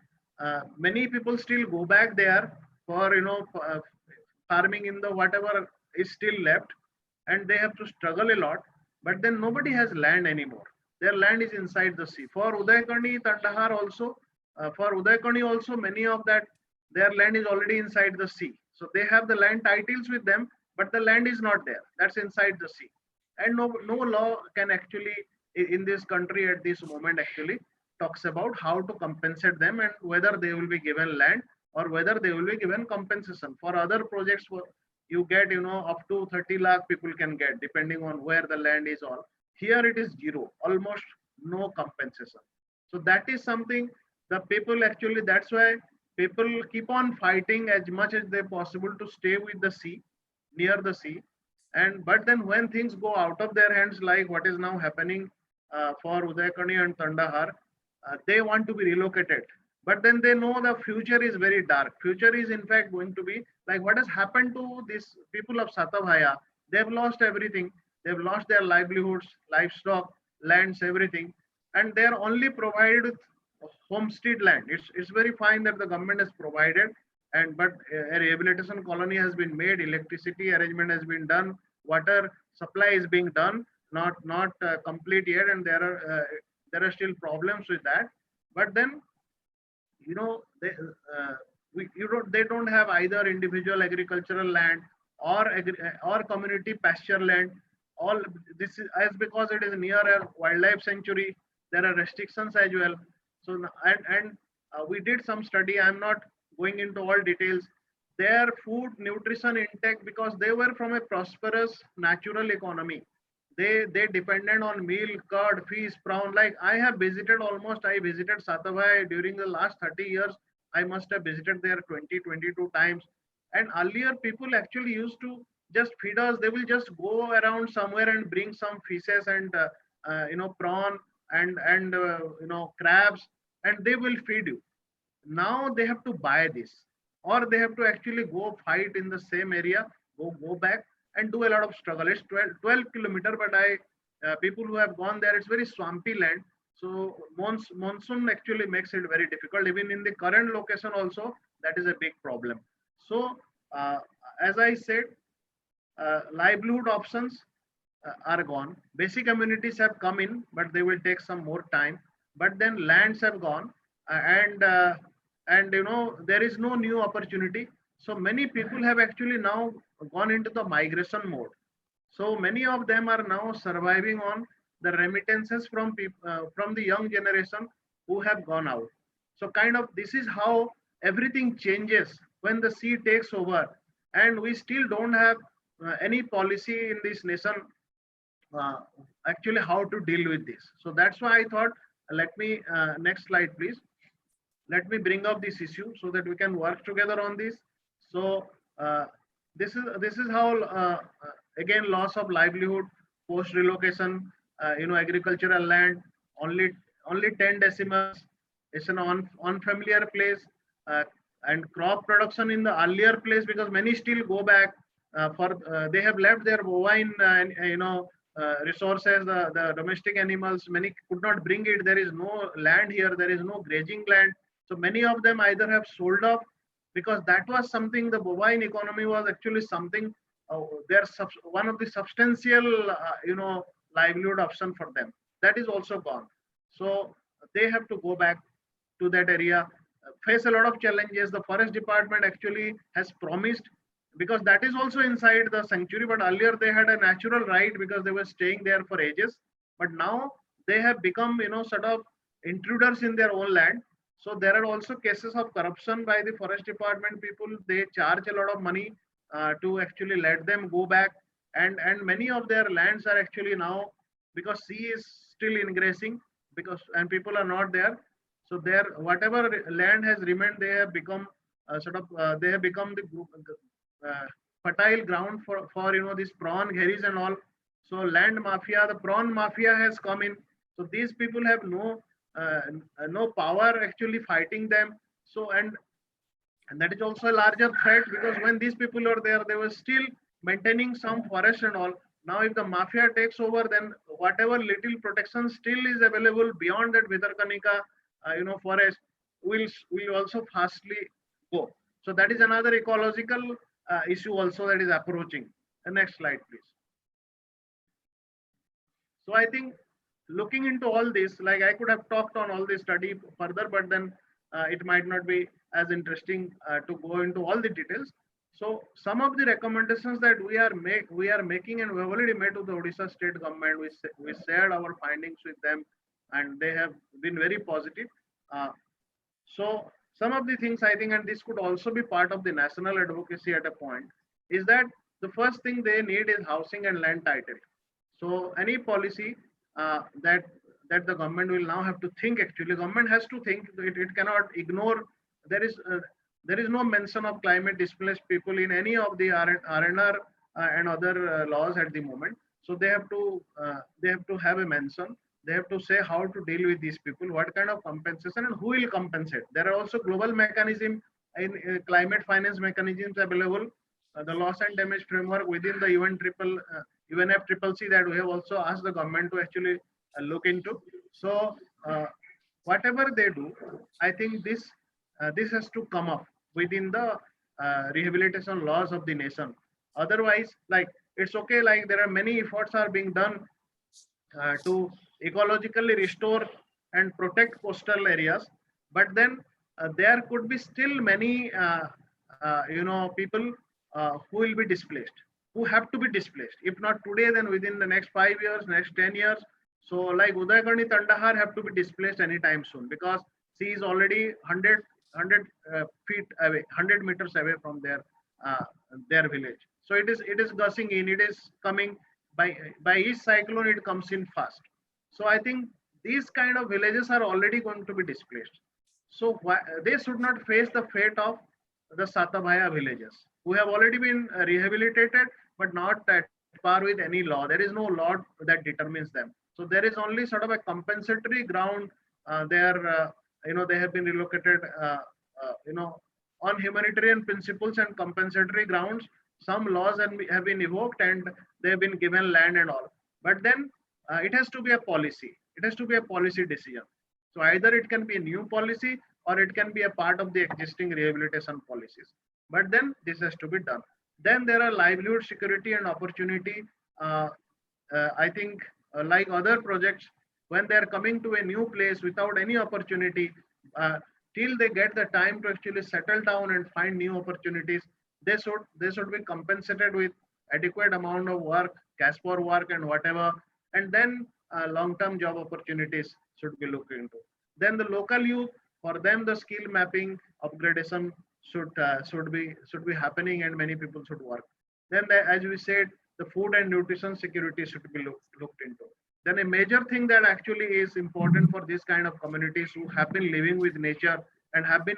Many people still go back there for farming in the whatever is still left, and they have to struggle a lot. But then nobody has land anymore. Their land is inside the sea. For Udaykani, Tandahar also, many of that, their land is already inside the sea. So they have the land titles with them, but the land is not there. That's inside the sea. And no law can actually, in this country at this moment, actually talks about how to compensate them and whether they will be given land or whether they will be given compensation. For other projects, you get, up to 30 lakh people can get, depending on where the land is all. Here it is zero, almost no compensation. So that is something the people actually, that's why people keep on fighting as much as they possible to stay with the sea, near the sea. But then when things go out of their hands, like what is now happening for Udaykani and Tandahar, they want to be relocated. But then they know the future is very dark. Future is in fact going to be like what has happened to these people of Satabhaya. They've lost everything. They've lost their livelihoods, livestock, lands, everything. And they're only provided with homestead land. It's very fine that the government has provided, but a rehabilitation colony has been made, electricity arrangement has been done, water supply is being done, not complete yet, and there are still problems with that. But then they don't have either individual agricultural land or community pasture land. All this is as because it is near a wildlife sanctuary. There are restrictions as well. So we did some study. I'm not going into all details. Their food nutrition intake, because they were from a prosperous natural economy. They depended on milk, curd, fish, prawn. Like I visited Satabhai during the last 30 years. I must have visited there 22 times. And earlier people actually used to just feed us. They will just go around somewhere and bring some fishes and prawn and crabs, and they will feed you. Now they have to buy this, or they have to actually go fight in the same area, go back and do a lot of struggle. It's 12 kilometers, but people who have gone there, it's very swampy land. So monsoon actually makes it very difficult. Even in the current location also, that is a big problem. So as I said, livelihood options are gone. Basic amenities have come in, but they will take some more time. But then lands have gone, and there is no new opportunity. So many people have actually now gone into the migration mode. So many of them are now surviving on the remittances from from the young generation who have gone out. So kind of this is how everything changes when the sea takes over, and we still don't have any policy in this nation uh, actually how to deal with this. So that's why I thought, let me next slide, please. Let me bring up this issue so that we can work together on this. So this is how again loss of livelihood, post relocation, agricultural land, only only 10 decimals. It's an unfamiliar place, uh, and crop production in the earlier place, because many still go back for they have left their bovine resources, the domestic animals. Many could not bring it. There is no land here. There is no grazing land. So many of them either have sold off, because that was something, the bovine economy was actually something, one of the substantial, livelihood option for them. That is also gone. So they have to go back to that area, face a lot of challenges. The forest department actually has promised, because that is also inside the sanctuary, but earlier they had a natural right because they were staying there for ages. But now they have become, sort of intruders in their own land. So there are also cases of corruption by the forest department people. They charge a lot of money to actually let them go back, and many of their lands are actually now, because sea is still ingressing, because and people are not there. So their whatever land has remained, they have become they have become the fertile ground for these prawn gheris and all. So land mafia, the prawn mafia has come in. So these people have uh, no power actually fighting them. So and that is also a larger threat, because when these people are there, they were still maintaining some forest and all. Now if the mafia takes over, then whatever little protection still is available beyond that Bhitarkanika forest will also fastly go. So that is another ecological issue also that is approaching. The next slide, please. So I think, looking into all this, like I could have talked on all this study further, but then it might not be as interesting to go into all the details. So some of the recommendations that we are making, and we have already made to the Odisha state government. We shared our findings with them, and they have been very positive. So some of the things I think, and this could also be part of the national advocacy at a point, is that the first thing they need is housing and land title. So any policy that the government will now have to think. Actually, government has to think. It cannot ignore. There is there is no mention of climate displaced people in any of the RNR and other laws at the moment. So they have to have a mention. They have to say how to deal with these people, what kind of compensation, and who will compensate. There are also global mechanism in climate finance mechanisms available. The loss and damage framework within the UNFCCC that we have also asked the government to actually look into. So whatever they do, I think this has to come up within the rehabilitation laws of the nation. Otherwise, like, it's okay, like there are many efforts are being done to ecologically restore and protect coastal areas, but then there could be still many people who will be displaced, who have to be displaced, if not today, then within the next 5 years, next 10 years. So like Udayakarni, Tandahar have to be displaced anytime soon, because sea is already 100 feet away, 100 meters away from their village. So it is gushing in, it is coming by each cyclone, it comes in fast. So I think these kind of villages are already going to be displaced. So they should not face the fate of the Satabhaya villages, who have already been rehabilitated, but not at par with any law. There is no law that determines them. So there is only sort of a compensatory ground. They have been relocated, on humanitarian principles and compensatory grounds. Some laws have been evoked, and they have been given land and all. But then it has to be a policy. It has to be a policy decision. So either it can be a new policy, or it can be a part of the existing rehabilitation policies. But then this has to be done. Then there are livelihood security and opportunity. I think like other projects, when they are coming to a new place without any opportunity, till they get the time to actually settle down and find new opportunities, they should be compensated with adequate amount of work, cash for work and whatever, and then long-term job opportunities should be looked into. Then the local youth, for them the skill mapping upgradation should be happening, and many people should work. Then as we said, the food and nutrition security should be looked into. Then a major thing that actually is important for this kind of communities who have been living with nature and have been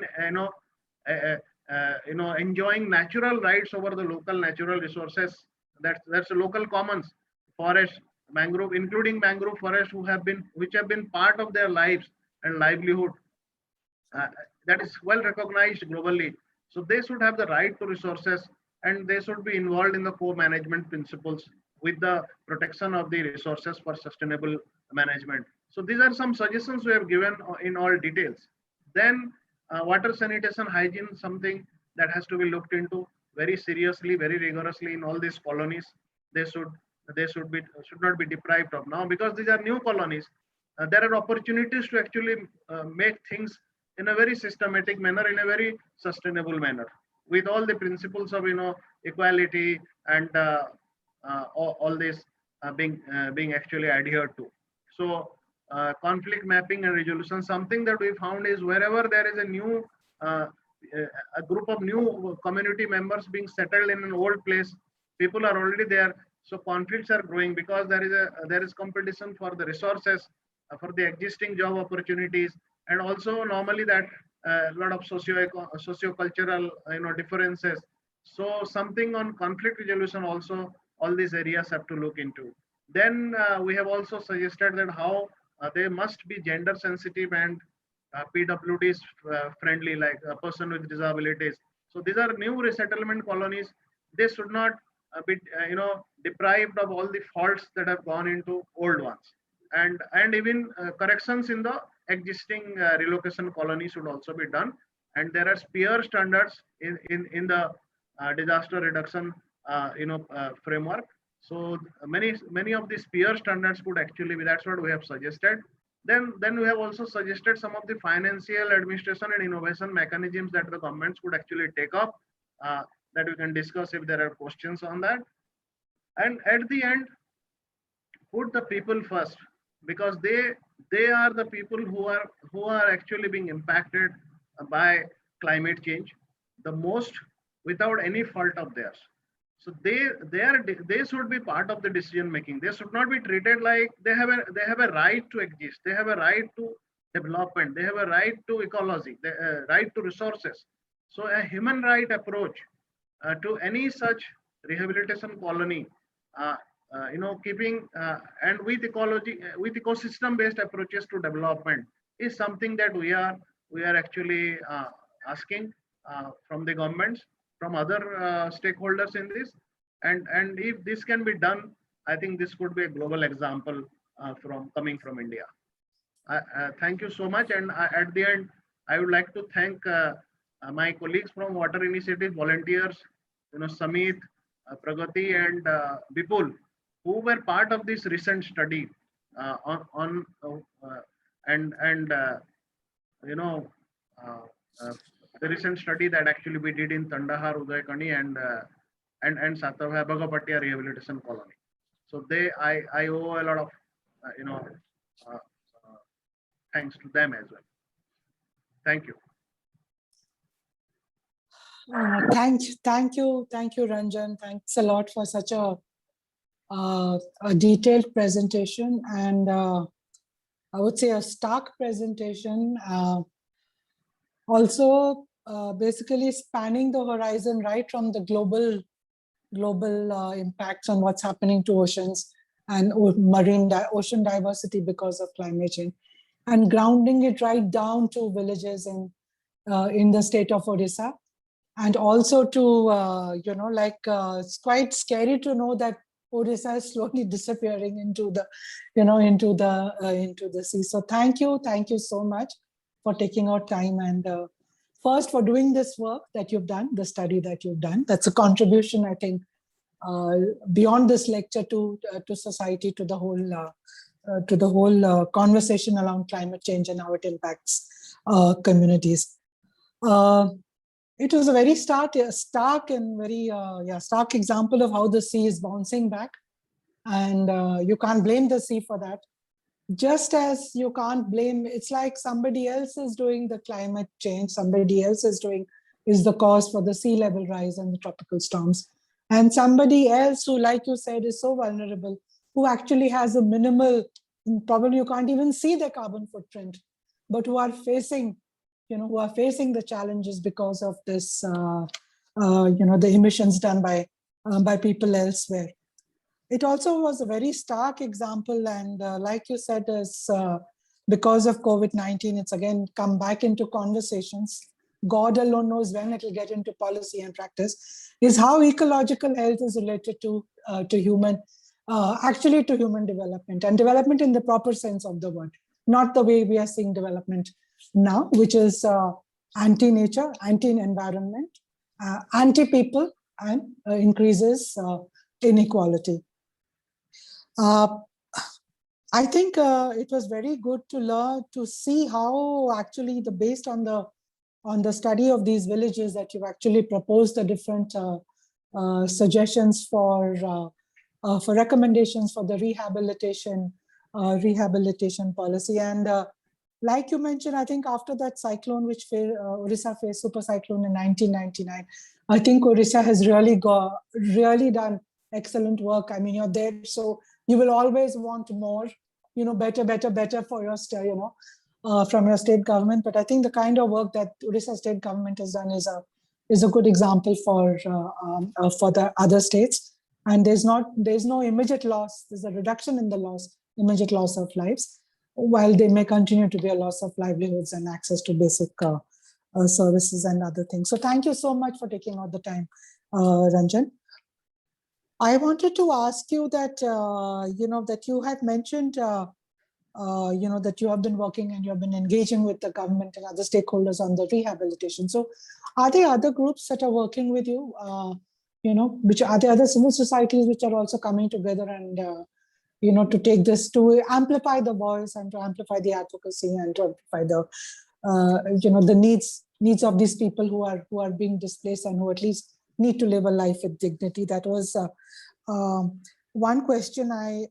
enjoying natural rights over the local natural resources. That's the local commons, forest, mangrove, including mangrove forest, which have been part of their lives and livelihood. That is well recognized globally. So they should have the right to resources, and they should be involved in the co-management principles with the protection of the resources for sustainable management. So these are some suggestions we have given in all details. Then water sanitation hygiene, something that has to be looked into very seriously, very rigorously in all these colonies. They should not be deprived of now, because these are new colonies. There are opportunities to actually make things in a very systematic manner, in a very sustainable manner, with all the principles of equality and all this being actually adhered to. So conflict mapping and resolution, something that we found is wherever there is a new a group of new community members being settled in an old place, people are already there, so conflicts are growing because there is competition for the resources, for the existing job opportunities, and also normally that a lot of socio-cultural differences. So something on conflict resolution also, all these areas have to look into. Then we have also suggested that how they must be gender sensitive and PWDs friendly, like a person with disabilities. So these are new resettlement colonies. They should not be deprived of all the faults that have gone into old ones, and even corrections in the existing relocation colony should also be done. And there are peer standards in the disaster reduction framework. So many of these peer standards could actually be, that's what we have suggested. Then we have also suggested some of the financial, administration and innovation mechanisms that the governments could actually take up, that we can discuss if there are questions on that. And at the end, put the people first, because they are the people who are actually being impacted by climate change the most, without any fault of theirs. So they should be part of the decision making. They should not be treated like they have a right to exist. They have a right to development. They have a right to ecology, right to resources. So a human right approach to any such rehabilitation colony, keeping and with ecology, with ecosystem based approaches to development is something that we are actually asking from the governments, from other stakeholders in this. And if this can be done, I think this could be a global example coming from India. Thank you so much. And at the end, I would like to thank my colleagues from Water Initiative, volunteers, Samit, Pragati, and Bipul, who were part of this recent study the recent study that actually we did in Tandahar, Udaykani, and Satavai Bhagapatiya Rehabilitation Colony. So I owe a lot of thanks to them as well. Thank you. Thank you, Ranjan. Thanks a lot for such a detailed presentation, and I would say a stark presentation. Also, basically spanning the horizon right from the global impacts on what's happening to oceans and ocean diversity because of climate change, and grounding it right down to villages in the state of Odisha. And also to, it's quite scary to know that Odisha is slowly disappearing into the, into the sea. So thank you so much for taking out time, and first for doing this work that you've done, the study that you've done. That's a contribution, I think, beyond this lecture to society, to the whole conversation around climate change and how it impacts communities. It was a very stark and very stark example of how the sea is bouncing back, and you can't blame the sea for that. Just as you can't blame, it's like somebody else is doing the climate change, somebody else is the cause for the sea level rise and the tropical storms. And somebody else who, like you said, is so vulnerable, who actually has a minimal, probably you can't even see their carbon footprint, but who are facing, the challenges because of this, the emissions done by people elsewhere. It also was a very stark example, and like you said, is because of COVID-19, it's again come back into conversations. God alone knows when it will get into policy and practice, is how ecological health is related to human, actually to human development, and development in the proper sense of the word, not the way we are seeing development now, which is anti-nature, anti-environment, anti-people, and increases inequality. I think it was very good to learn, to see how actually based on the study of these villages that you've actually proposed the different suggestions for recommendations for the rehabilitation policy. And like you mentioned, I think after that cyclone which Orissa faced, super cyclone in 1999, I think Orissa has really done excellent work. I mean, you're there, so you will always want more, better for your state, from your state government. But I think the kind of work that Orissa state government has done is a good example for the other states. And there's no immediate loss. There's a reduction in the immediate loss of lives, while there may continue to be a loss of livelihoods and access to basic services and other things. So thank you so much for taking out the time, Ranjan. I wanted to ask you that, that you had mentioned, that you have been working and you have been engaging with the government and other stakeholders on the rehabilitation. So are there other groups that are working with you, which are there other civil societies which are also coming together and, to take this, to amplify the voice and to amplify the advocacy and to amplify the, the needs of these people who are being displaced and who at least need to live a life with dignity? That was one question I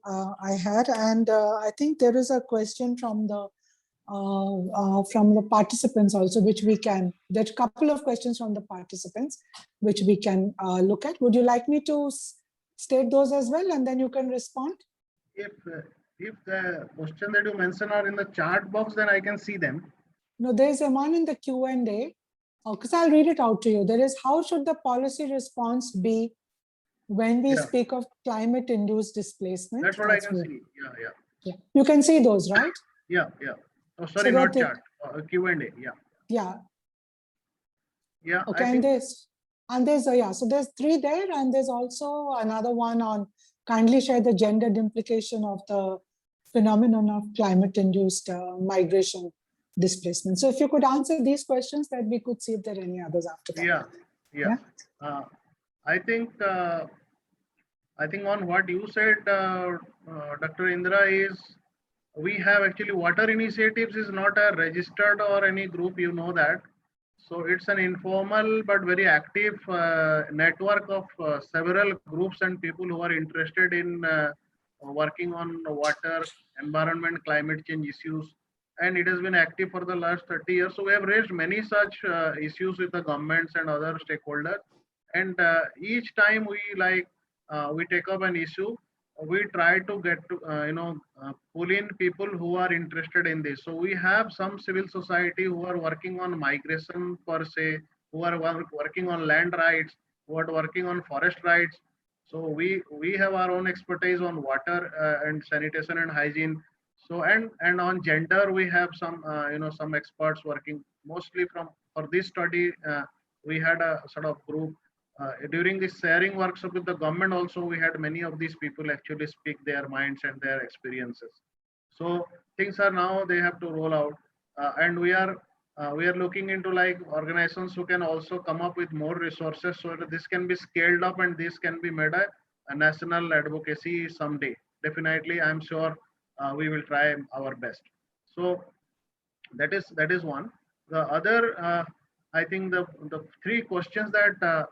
had, and I think there is a question from the participants also, which we can. There's a couple of questions from the participants which we can look at. Would you like me to state those as well, and then you can respond? If the question that you mentioned are in the chat box, then I can see them. No, there's a one in the Q&A. Because I'll read it out to you. There is, how should the policy response be when we speak of climate-induced displacement? That's what I can see. Yeah. You can see those, right? Yeah. Oh, sorry, so not chat. Q&A. Yeah. Yeah. Okay, and there's so there's 3 there, and there's also another one on kindly share the gendered implication of the phenomenon of climate-induced migration displacement. So if you could answer these questions, that we could see if there are any others after that. Yeah. I think on what you said, Dr. Indra, is we have actually water initiatives is not a registered or any group, that. So it's an informal but very active network of several groups and people who are interested in working on water, environment, climate change issues. And it has been active for the last 30 years. So we have raised many such issues with the governments and other stakeholders. And each time we take up an issue, we try to get to, pull in people who are interested in this. So we have some civil society who are working on migration per se, who are working on land rights, who are working on forest rights. So we have our own expertise on water and sanitation and hygiene. So and on gender, we have some some experts working mostly for this study. We had a sort of group during this sharing workshop with the government. Also, we had many of these people actually speak their minds and their experiences. So things are now they have to roll out, and we are looking into organizations who can also come up with more resources so that this can be scaled up and this can be made a national advocacy someday. Definitely, I'm sure. We will try our best. So that is one. The other, I think the three questions that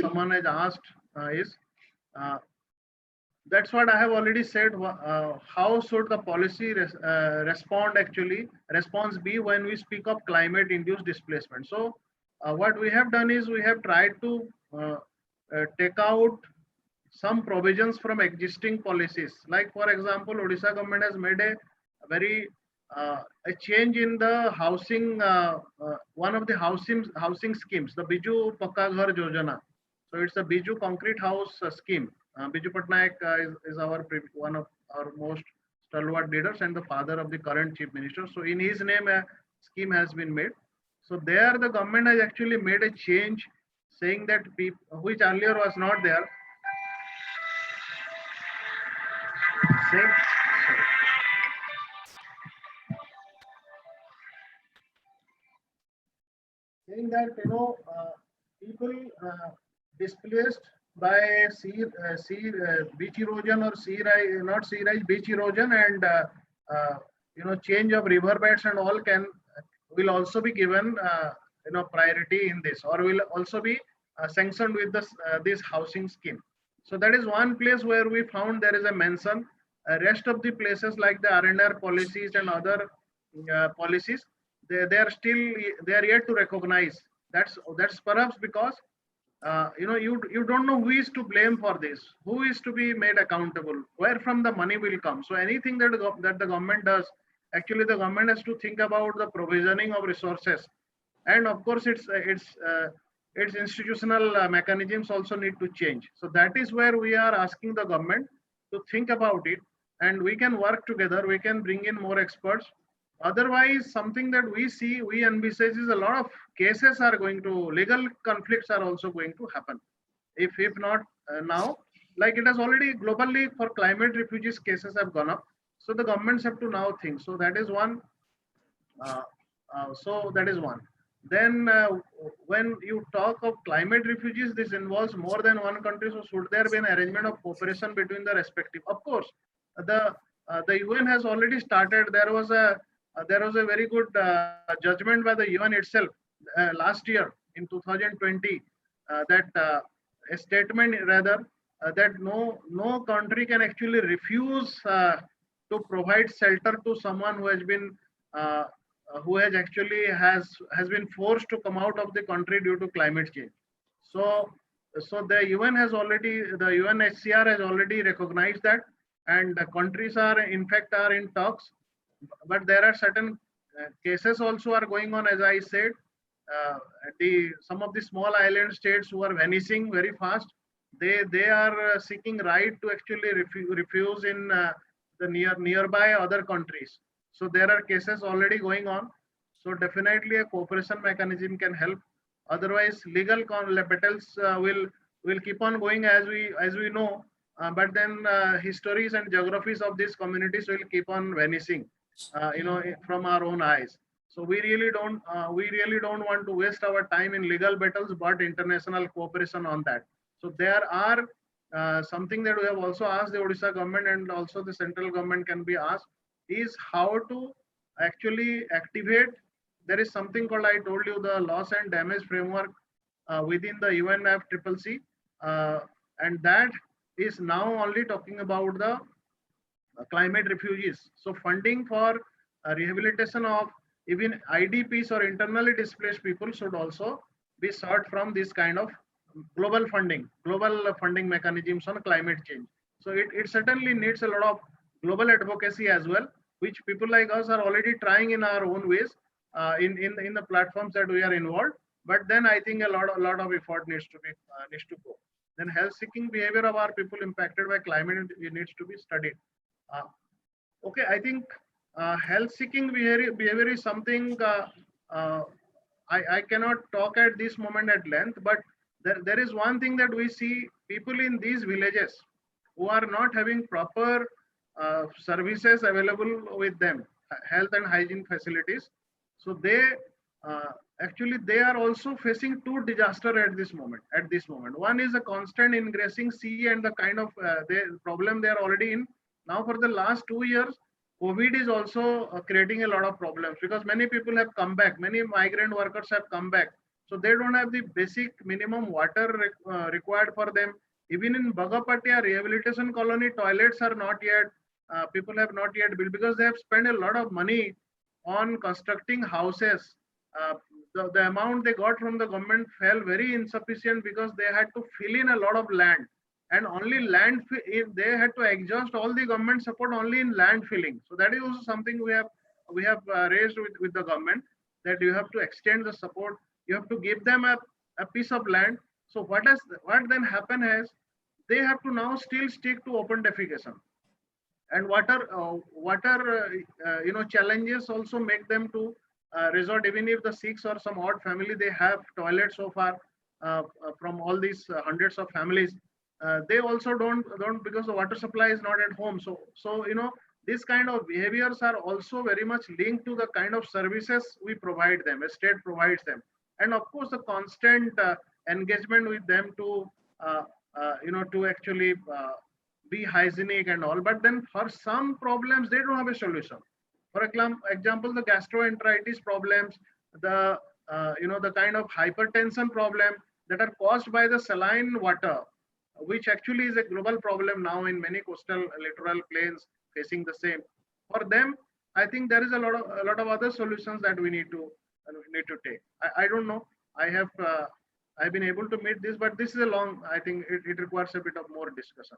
someone has asked is, that's what I have already said. How should the policy response be when we speak of climate induced displacement? So what we have done is we have tried to take out some provisions from existing policies. Like for example, Odisha government has made a very a change in the housing, one of the housing schemes, the Biju Pakka Ghar Yojana. So it's a Biju concrete house scheme. Biju Patnaik is one of our most stalwart leaders and the father of the current chief minister. So in his name, a scheme has been made. So there, the government has actually made a change, saying that people, which earlier was not there, saying, sorry. Saying that people displaced by beach erosion or sea rise, not sea rise, beach erosion, and change of riverbeds and all will also be given priority in this, or will also be sanctioned with this housing scheme. So that is one place where we found there is a mention. Rest of the places like the R&R policies and other policies, they are yet to recognize. That's perhaps because you don't know who is to blame for this, who is to be made accountable, where from the money will come. So anything that the government does, actually the government has to think about the provisioning of resources, and of course its institutional mechanisms also need to change. So that is where we are asking the government to think about it, and we can work together. We can bring in more experts. Otherwise, something that we envisage is a lot of cases are going to, legal conflicts are also going to happen. If not now, like it has already globally for climate refugees, cases have gone up. So the governments have to now think. So that is one. Then when you talk of climate refugees, this involves more than one country. So should there be an arrangement of cooperation between the respective? Of course, the UN has already started. There was a very good judgment by the UN itself last year in 2020 that a statement rather that no country can actually refuse to provide shelter to someone who has been has been forced to come out of the country due to climate change. So the UNHCR has already recognized that, and the countries are in talks. But there are certain cases also are going on, as I said. Some of the small island states who are vanishing very fast, they are seeking right to actually refuse in the nearby other countries. So there are cases already going on. So definitely a cooperation mechanism can help. Otherwise, legal battles will keep on going as we know. But then histories and geographies of these communities will keep on vanishing, from our own eyes. So we really don't want to waste our time in legal battles, but international cooperation on that. So there are something that we have also asked the Odisha government, and also the central government can be asked, is how to actually activate. There is something called, I told you, the loss and damage framework within the UNFCCC, and that is now only talking about the climate refugees. So funding for rehabilitation of even IDPs or internally displaced people should also be sought from this kind of global funding mechanisms on climate change. So it certainly needs a lot of global advocacy as well, which people like us are already trying in our own ways in the platforms that we are involved. But then I think a lot of effort needs to go. Then health-seeking behavior of our people impacted by climate needs to be studied. Okay, I think health-seeking behavior is something I cannot talk at this moment at length, but there is one thing that we see: people in these villages who are not having proper services available with them, health and hygiene facilities. So they are also facing two disasters at this moment. One is a constant increasing sea and the kind of problem they are already in. Now for the last 2 years, COVID is also creating a lot of problems because many people have come back, many migrant workers have come back. So they don't have the basic minimum water required for them. Even in Bagapatia rehabilitation colony, toilets are not yet, people have not yet built because they have spent a lot of money on constructing houses. The amount they got from the government fell very insufficient because they had to fill in a lot of land, and only land they had to exhaust all the government support only in land filling. So that is also something we have raised with the government, that you have to extend the support, you have to give them a piece of land. So what then happen is they have to now still stick to open defecation, and challenges also make them to resort, even if the Sikhs or some odd family they have toilets so far, from all these hundreds of families, they also don't because the water supply is not at home. So these kind of behaviors are also very much linked to the kind of services we provide them, a state provides them, and of course the constant engagement with them to to actually be hygienic and all. But then for some problems they don't have a solution. For example, the gastroenteritis problems, the the kind of hypertension problem that are caused by the saline water, which actually is a global problem now in many coastal littoral plains facing the same. For them, I think there is a lot of other solutions that we need to take. I don't know. I've been able to meet this, but this is a long. I think it requires a bit of more discussion.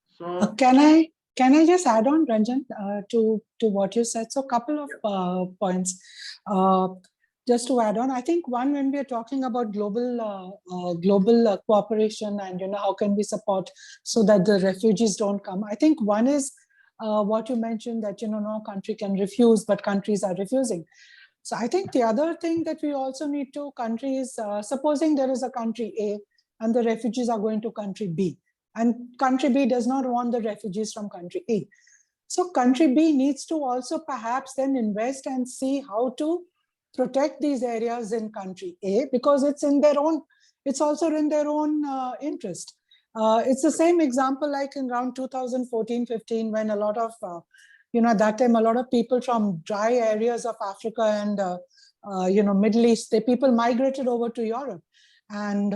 So Can I just add on, Ranjan, to what you said? So a couple of points. Just to add on, I think one, when we are talking about global cooperation and how can we support so that the refugees don't come, I think one is what you mentioned, that no country can refuse, but countries are refusing. So I think the other thing that we also need to, countries, supposing there is a country A and the refugees are going to country B, and country B does not want the refugees from country A. So country B needs to also perhaps then invest and see how to protect these areas in country A, because it's also in their own interest. It's the same example like in around 2014-15, when a lot of, at that time, a lot of people from dry areas of Africa and, Middle East, people migrated over to Europe. And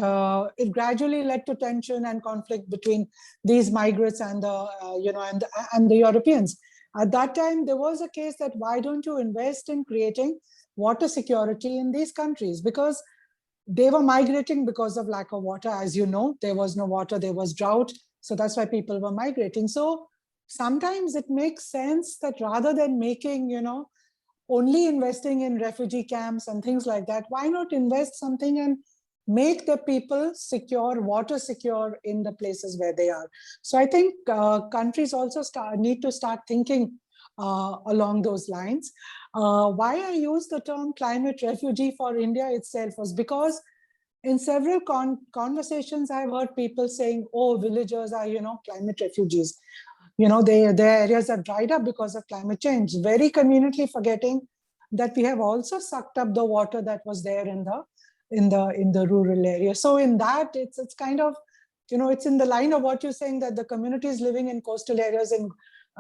it gradually led to tension and conflict between these migrants and the Europeans. At that time, there was a case that why don't you invest in creating water security in these countries? Because they were migrating because of lack of water. As you know, there was no water, there was drought. So that's why people were migrating. So sometimes it makes sense that rather than making, only investing in refugee camps and things like that, why not invest something and make the people secure, water secure in the places where they are. So I think countries also need to start thinking along those lines. Why I use the term climate refugee for India itself was because in several conversations, I've heard people saying, oh, villagers are, climate refugees. Their areas have dried up because of climate change, very conveniently forgetting that we have also sucked up the water that was there in the rural area. So in that, it's kind of, it's in the line of what you're saying, that the communities living in coastal areas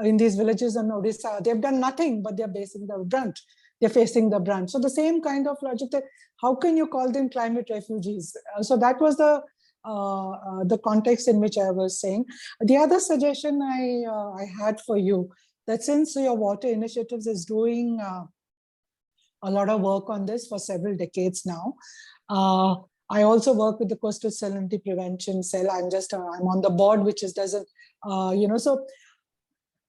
in these villages in Odisha, they've done nothing, but they're facing the brunt. They're facing the brunt. So the same kind of logic, that how can you call them climate refugees? So that was the context in which I was saying. The other suggestion I had for you, that since your water initiatives is doing a lot of work on this for several decades now. I also work with the Coastal Salinity Prevention Cell. I'm on the board, which doesn't, so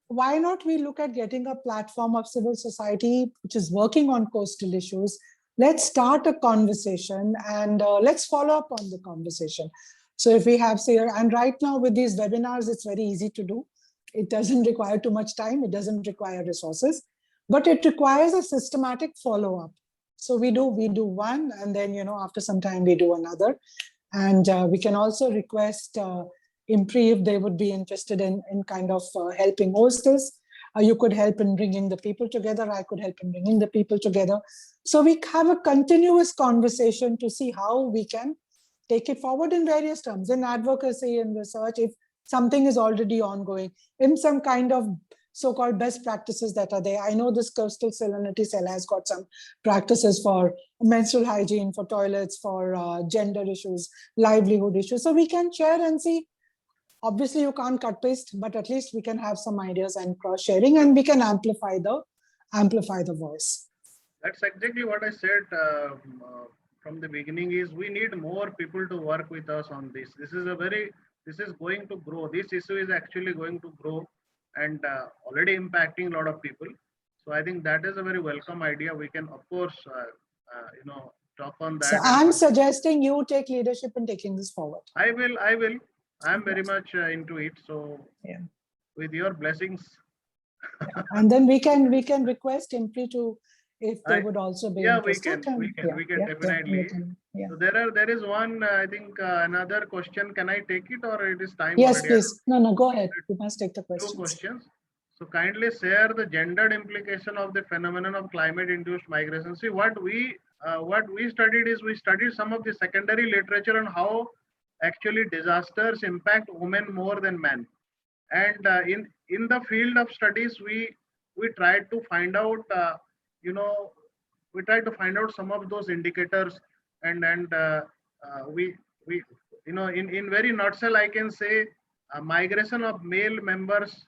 why not we look at getting a platform of civil society which is working on coastal issues? Let's start a conversation and let's follow up on the conversation. So if we have, say, and right now with these webinars, it's very easy to do. It doesn't require too much time. It doesn't require resources. But it requires a systematic follow-up. So we do one, and then, after some time we do another. And we can also request IMPRI if they would be interested in kind of helping host this. You could help in bringing the people together. I could help in bringing the people together. So we have a continuous conversation to see how we can take it forward in various terms, in advocacy, in research, if something is already ongoing, in some kind of so-called best practices that are there. I know this coastal salinity cell has got some practices for menstrual hygiene, for toilets, for gender issues, livelihood issues. So we can share and see. Obviously, you can't cut paste, but at least we can have some ideas and cross sharing, and we can amplify the voice. That's exactly what I said from the beginning. Is we need more people to work with us on this. This is going to grow. This issue is actually going to grow and already impacting a lot of people. So I think that is a very welcome idea. We can, of course, talk on that. So I'm suggesting you take leadership in taking this forward. I will. I'm very much into it. So yeah, with your blessings. And then we can request IMPRI to, if they would also be interested. We can definitely. Yeah. So there is one, I think another question. Can I take it or it is time? Yes, already? please. No, go ahead. You must take the questions. 2 questions. So kindly share the gendered implication of the phenomenon of climate-induced migration. See, what we studied is we studied some of the secondary literature on how actually disasters impact women more than men. And in the field of studies, we tried to find out, we tried to find out some of those indicators, and we in very nutshell, I can say migration of male members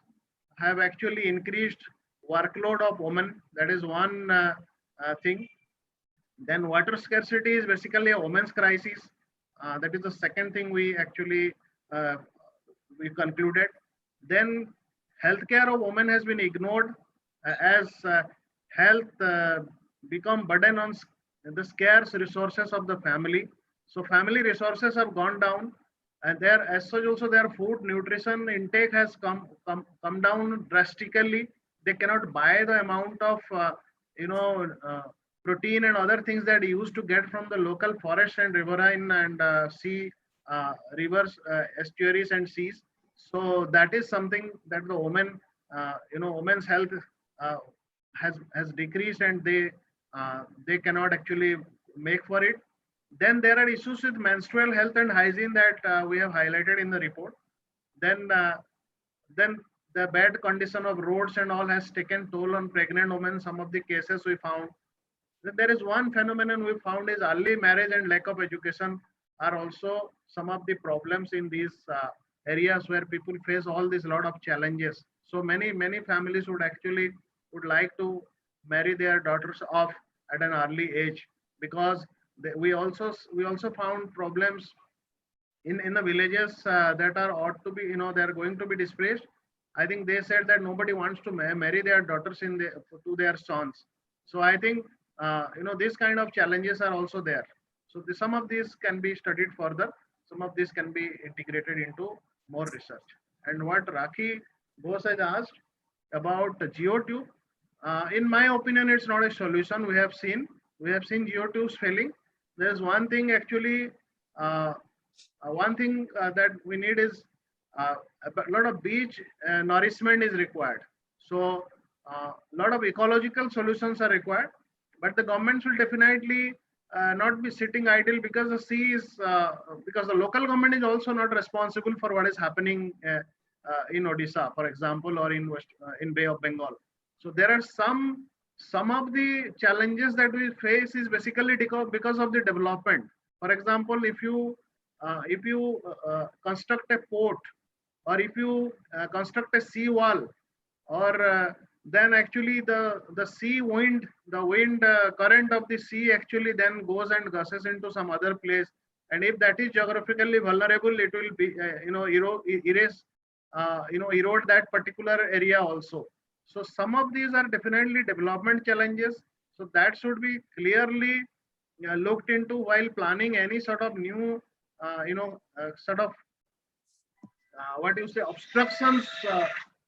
have actually increased workload of women. That is one thing. Then water scarcity is basically a women's crisis. That is the second thing we actually we concluded. Then healthcare of women has been ignored as health become burden on the scarce resources of the family. So family resources have gone down, and there as such also their food nutrition intake has come down drastically. They cannot buy the amount of protein and other things that they used to get from the local forest and riverine and sea rivers, estuaries and seas. So that is something that the women, women's health has decreased, and they cannot actually make for it. Then there are issues with menstrual health and hygiene that we have highlighted in the report. Then the bad condition of roads and all has taken toll on pregnant women. Some of the cases we found. Then there is one phenomenon we found is early marriage and lack of education are also some of the problems in these areas where people face all these lot of challenges. So many families would like to marry their daughters off at an early age, because we also found problems in the villages that are ought to be, they are going to be displaced. I think they said that nobody wants to marry their daughters to their sons. So I think these kind of challenges are also there. So some of these can be studied further. Some of these can be integrated into more research. And what Rakhi Bose has asked about the geotube, in my opinion, it's not a solution. We have seen geotubes failing. There's one thing actually, that we need is a lot of beach nourishment is required. So a lot of ecological solutions are required, but the governments will definitely not be sitting idle, because the sea is because the local government is also not responsible for what is happening in Odisha, for example, or in Bay of Bengal. So there are some of the challenges that we face is basically because of the development. For example, if you construct a port, or if you construct a sea wall, or then actually the wind current of the sea actually then goes and gusses into some other place, and if that is geographically vulnerable, it will be erode that particular area also. So some of these are definitely development challenges. So that should be clearly looked into while planning any sort of new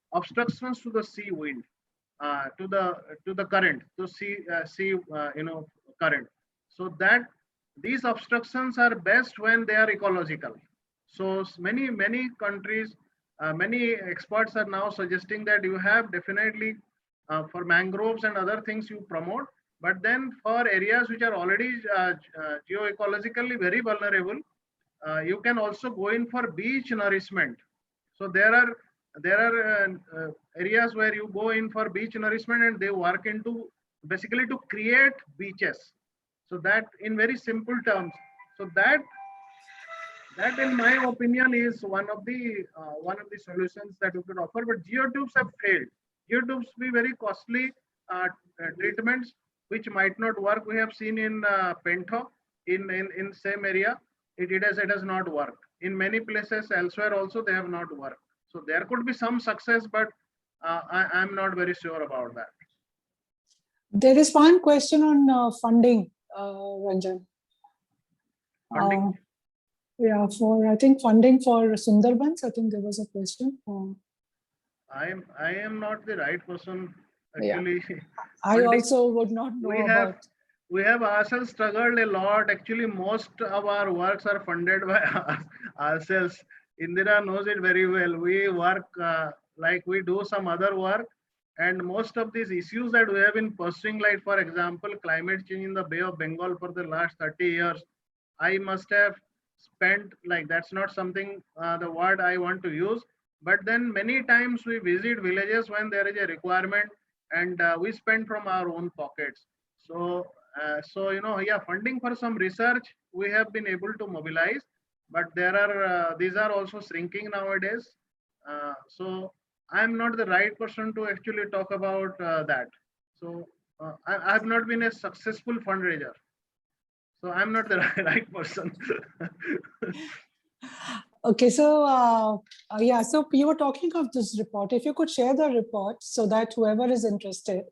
obstructions to the sea wind, to the current, to sea current. So that these obstructions are best when they are ecological. So many countries, many experts are now suggesting that you have definitely for mangroves and other things you promote, but then for areas which are already geoecologically very vulnerable, you can also go in for beach nourishment. So there are there are areas where you go in for beach nourishment and they work into basically to create beaches. So that in very simple terms. So that in my opinion is one of the solutions that we could offer. But geotubes have failed. Geotubes be very costly treatments which might not work. We have seen in Pentho in same area. It has not worked. In many places elsewhere also they have not worked. So there could be some success, but I'm not very sure about that. There is one question on funding, Ranjan. Funding? Yeah, I think funding for Sundarbans. I think there was a question. I am not the right person actually. Yeah. I also would not know about. We have ourselves struggled a lot. Actually, most of our works are funded by ourselves. Indira knows it very well. We work like we do some other work, and most of these issues that we have been pursuing, like for example, climate change in the Bay of Bengal for the last 30 years, I must have spent, like, that's not something the word I want to use, but then many times we visit villages when there is a requirement, and we spend from our own pockets. So yeah, funding for some research we have been able to mobilize, but there are these are also shrinking nowadays. So I'm not the right person to actually talk about that. So I have not been a successful fundraiser. So I'm not the right person. Okay, so yeah, so you were talking of this report. If you could share the report so that whoever is interested,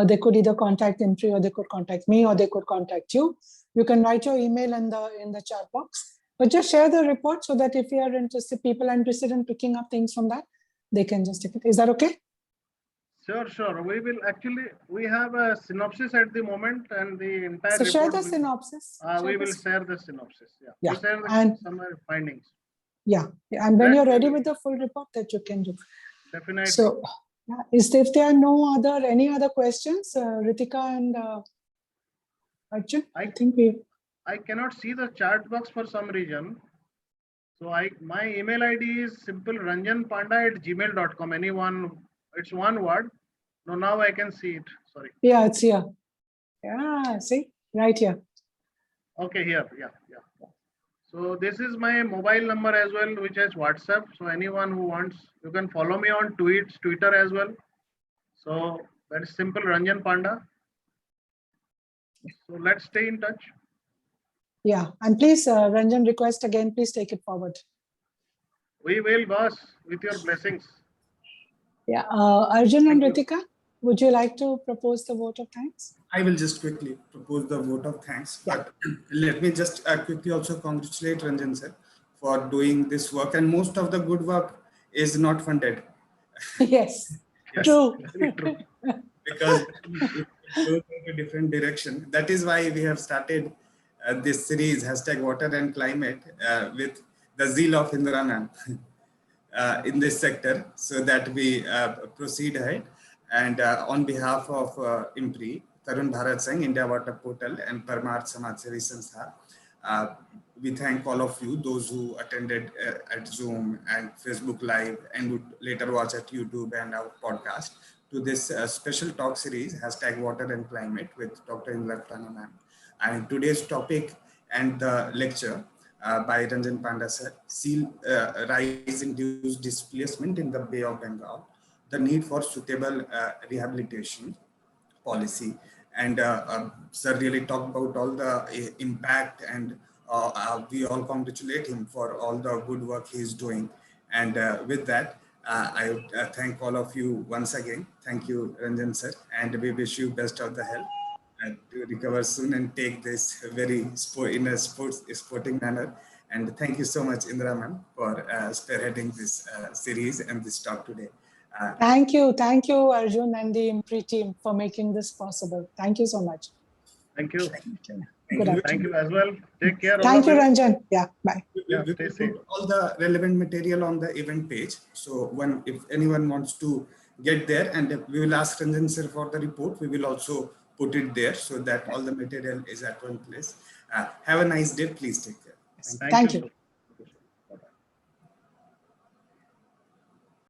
they could either contact IMPRI, or they could contact me, or they could contact you. You can write your email in the chat box, but just share the report so that if you are interested, people are interested in picking up things from that, they can just take it. Is that okay? Sure. We have a synopsis at the moment, and the entire so report. Share the synopsis. We will share the synopsis. Yeah. Yeah. We'll share the And summary findings. Yeah, and when you're ready with the full report, that you can do. Definitely. So, yeah, if there are any other questions, Ritika and Arjun, I think I cannot see the chat box for some reason. So my email ID is simple ranjanpanda@gmail.com. Anyone, it's one word. No, now I can see it. Sorry. Yeah, it's here. Yeah, see, right here. Okay, here. Yeah. So this is my mobile number as well, which has WhatsApp. So anyone who wants, you can follow me on Twitter as well. So that is simple Ranjan Panda. So let's stay in touch. Yeah, and please, Ranjan, request again, please take it forward. We will, boss, with your blessings. Yeah, Arjun and Ritika, would you like to propose the vote of thanks? I will just quickly propose the vote of thanks, but let me just quickly also congratulate Ranjan sir for doing this work, and most of the good work is not funded. Yes. True. Because it goes in a different direction. That is why we have started this series, #Water and Climate, with the zeal of Indira ma'am in this sector, so that we proceed ahead. And on behalf of IMPRI, Tarun Bharat Singh, India Water Portal, and Parmarth Samaj Sevi Sanstha, we thank all of you, those who attended at Zoom and Facebook Live, and would later watch at YouTube and our podcast, to this special talk series, #Water and Climate, with Dr. Indira Panda ma'am. And today's topic and the lecture by Ranjan Panda sir, sea rise-induced displacement in the Bay of Bengal, the need for suitable rehabilitation policy. And sir really talked about all the impact, and we all congratulate him for all the good work he's doing. And with that, I would thank all of you once again. Thank you, Ranjan sir, and we wish you best of the health to recover soon and take this very in a sporting manner. And thank you so much, Indira ma'am, for spearheading this series and this talk today. Thank you, Arjun and the IMPRI team for making this possible. Thank you so much. Thank you. Thank you as well. Take care. Thank you, Ranjan. Yeah, bye. Yeah, we put all the relevant material on the event page. So if anyone wants to get there, and we will ask Ranjan sir for the report, we will also put it there so that all the material is at one place. Have a nice day. Please take care. Thank you.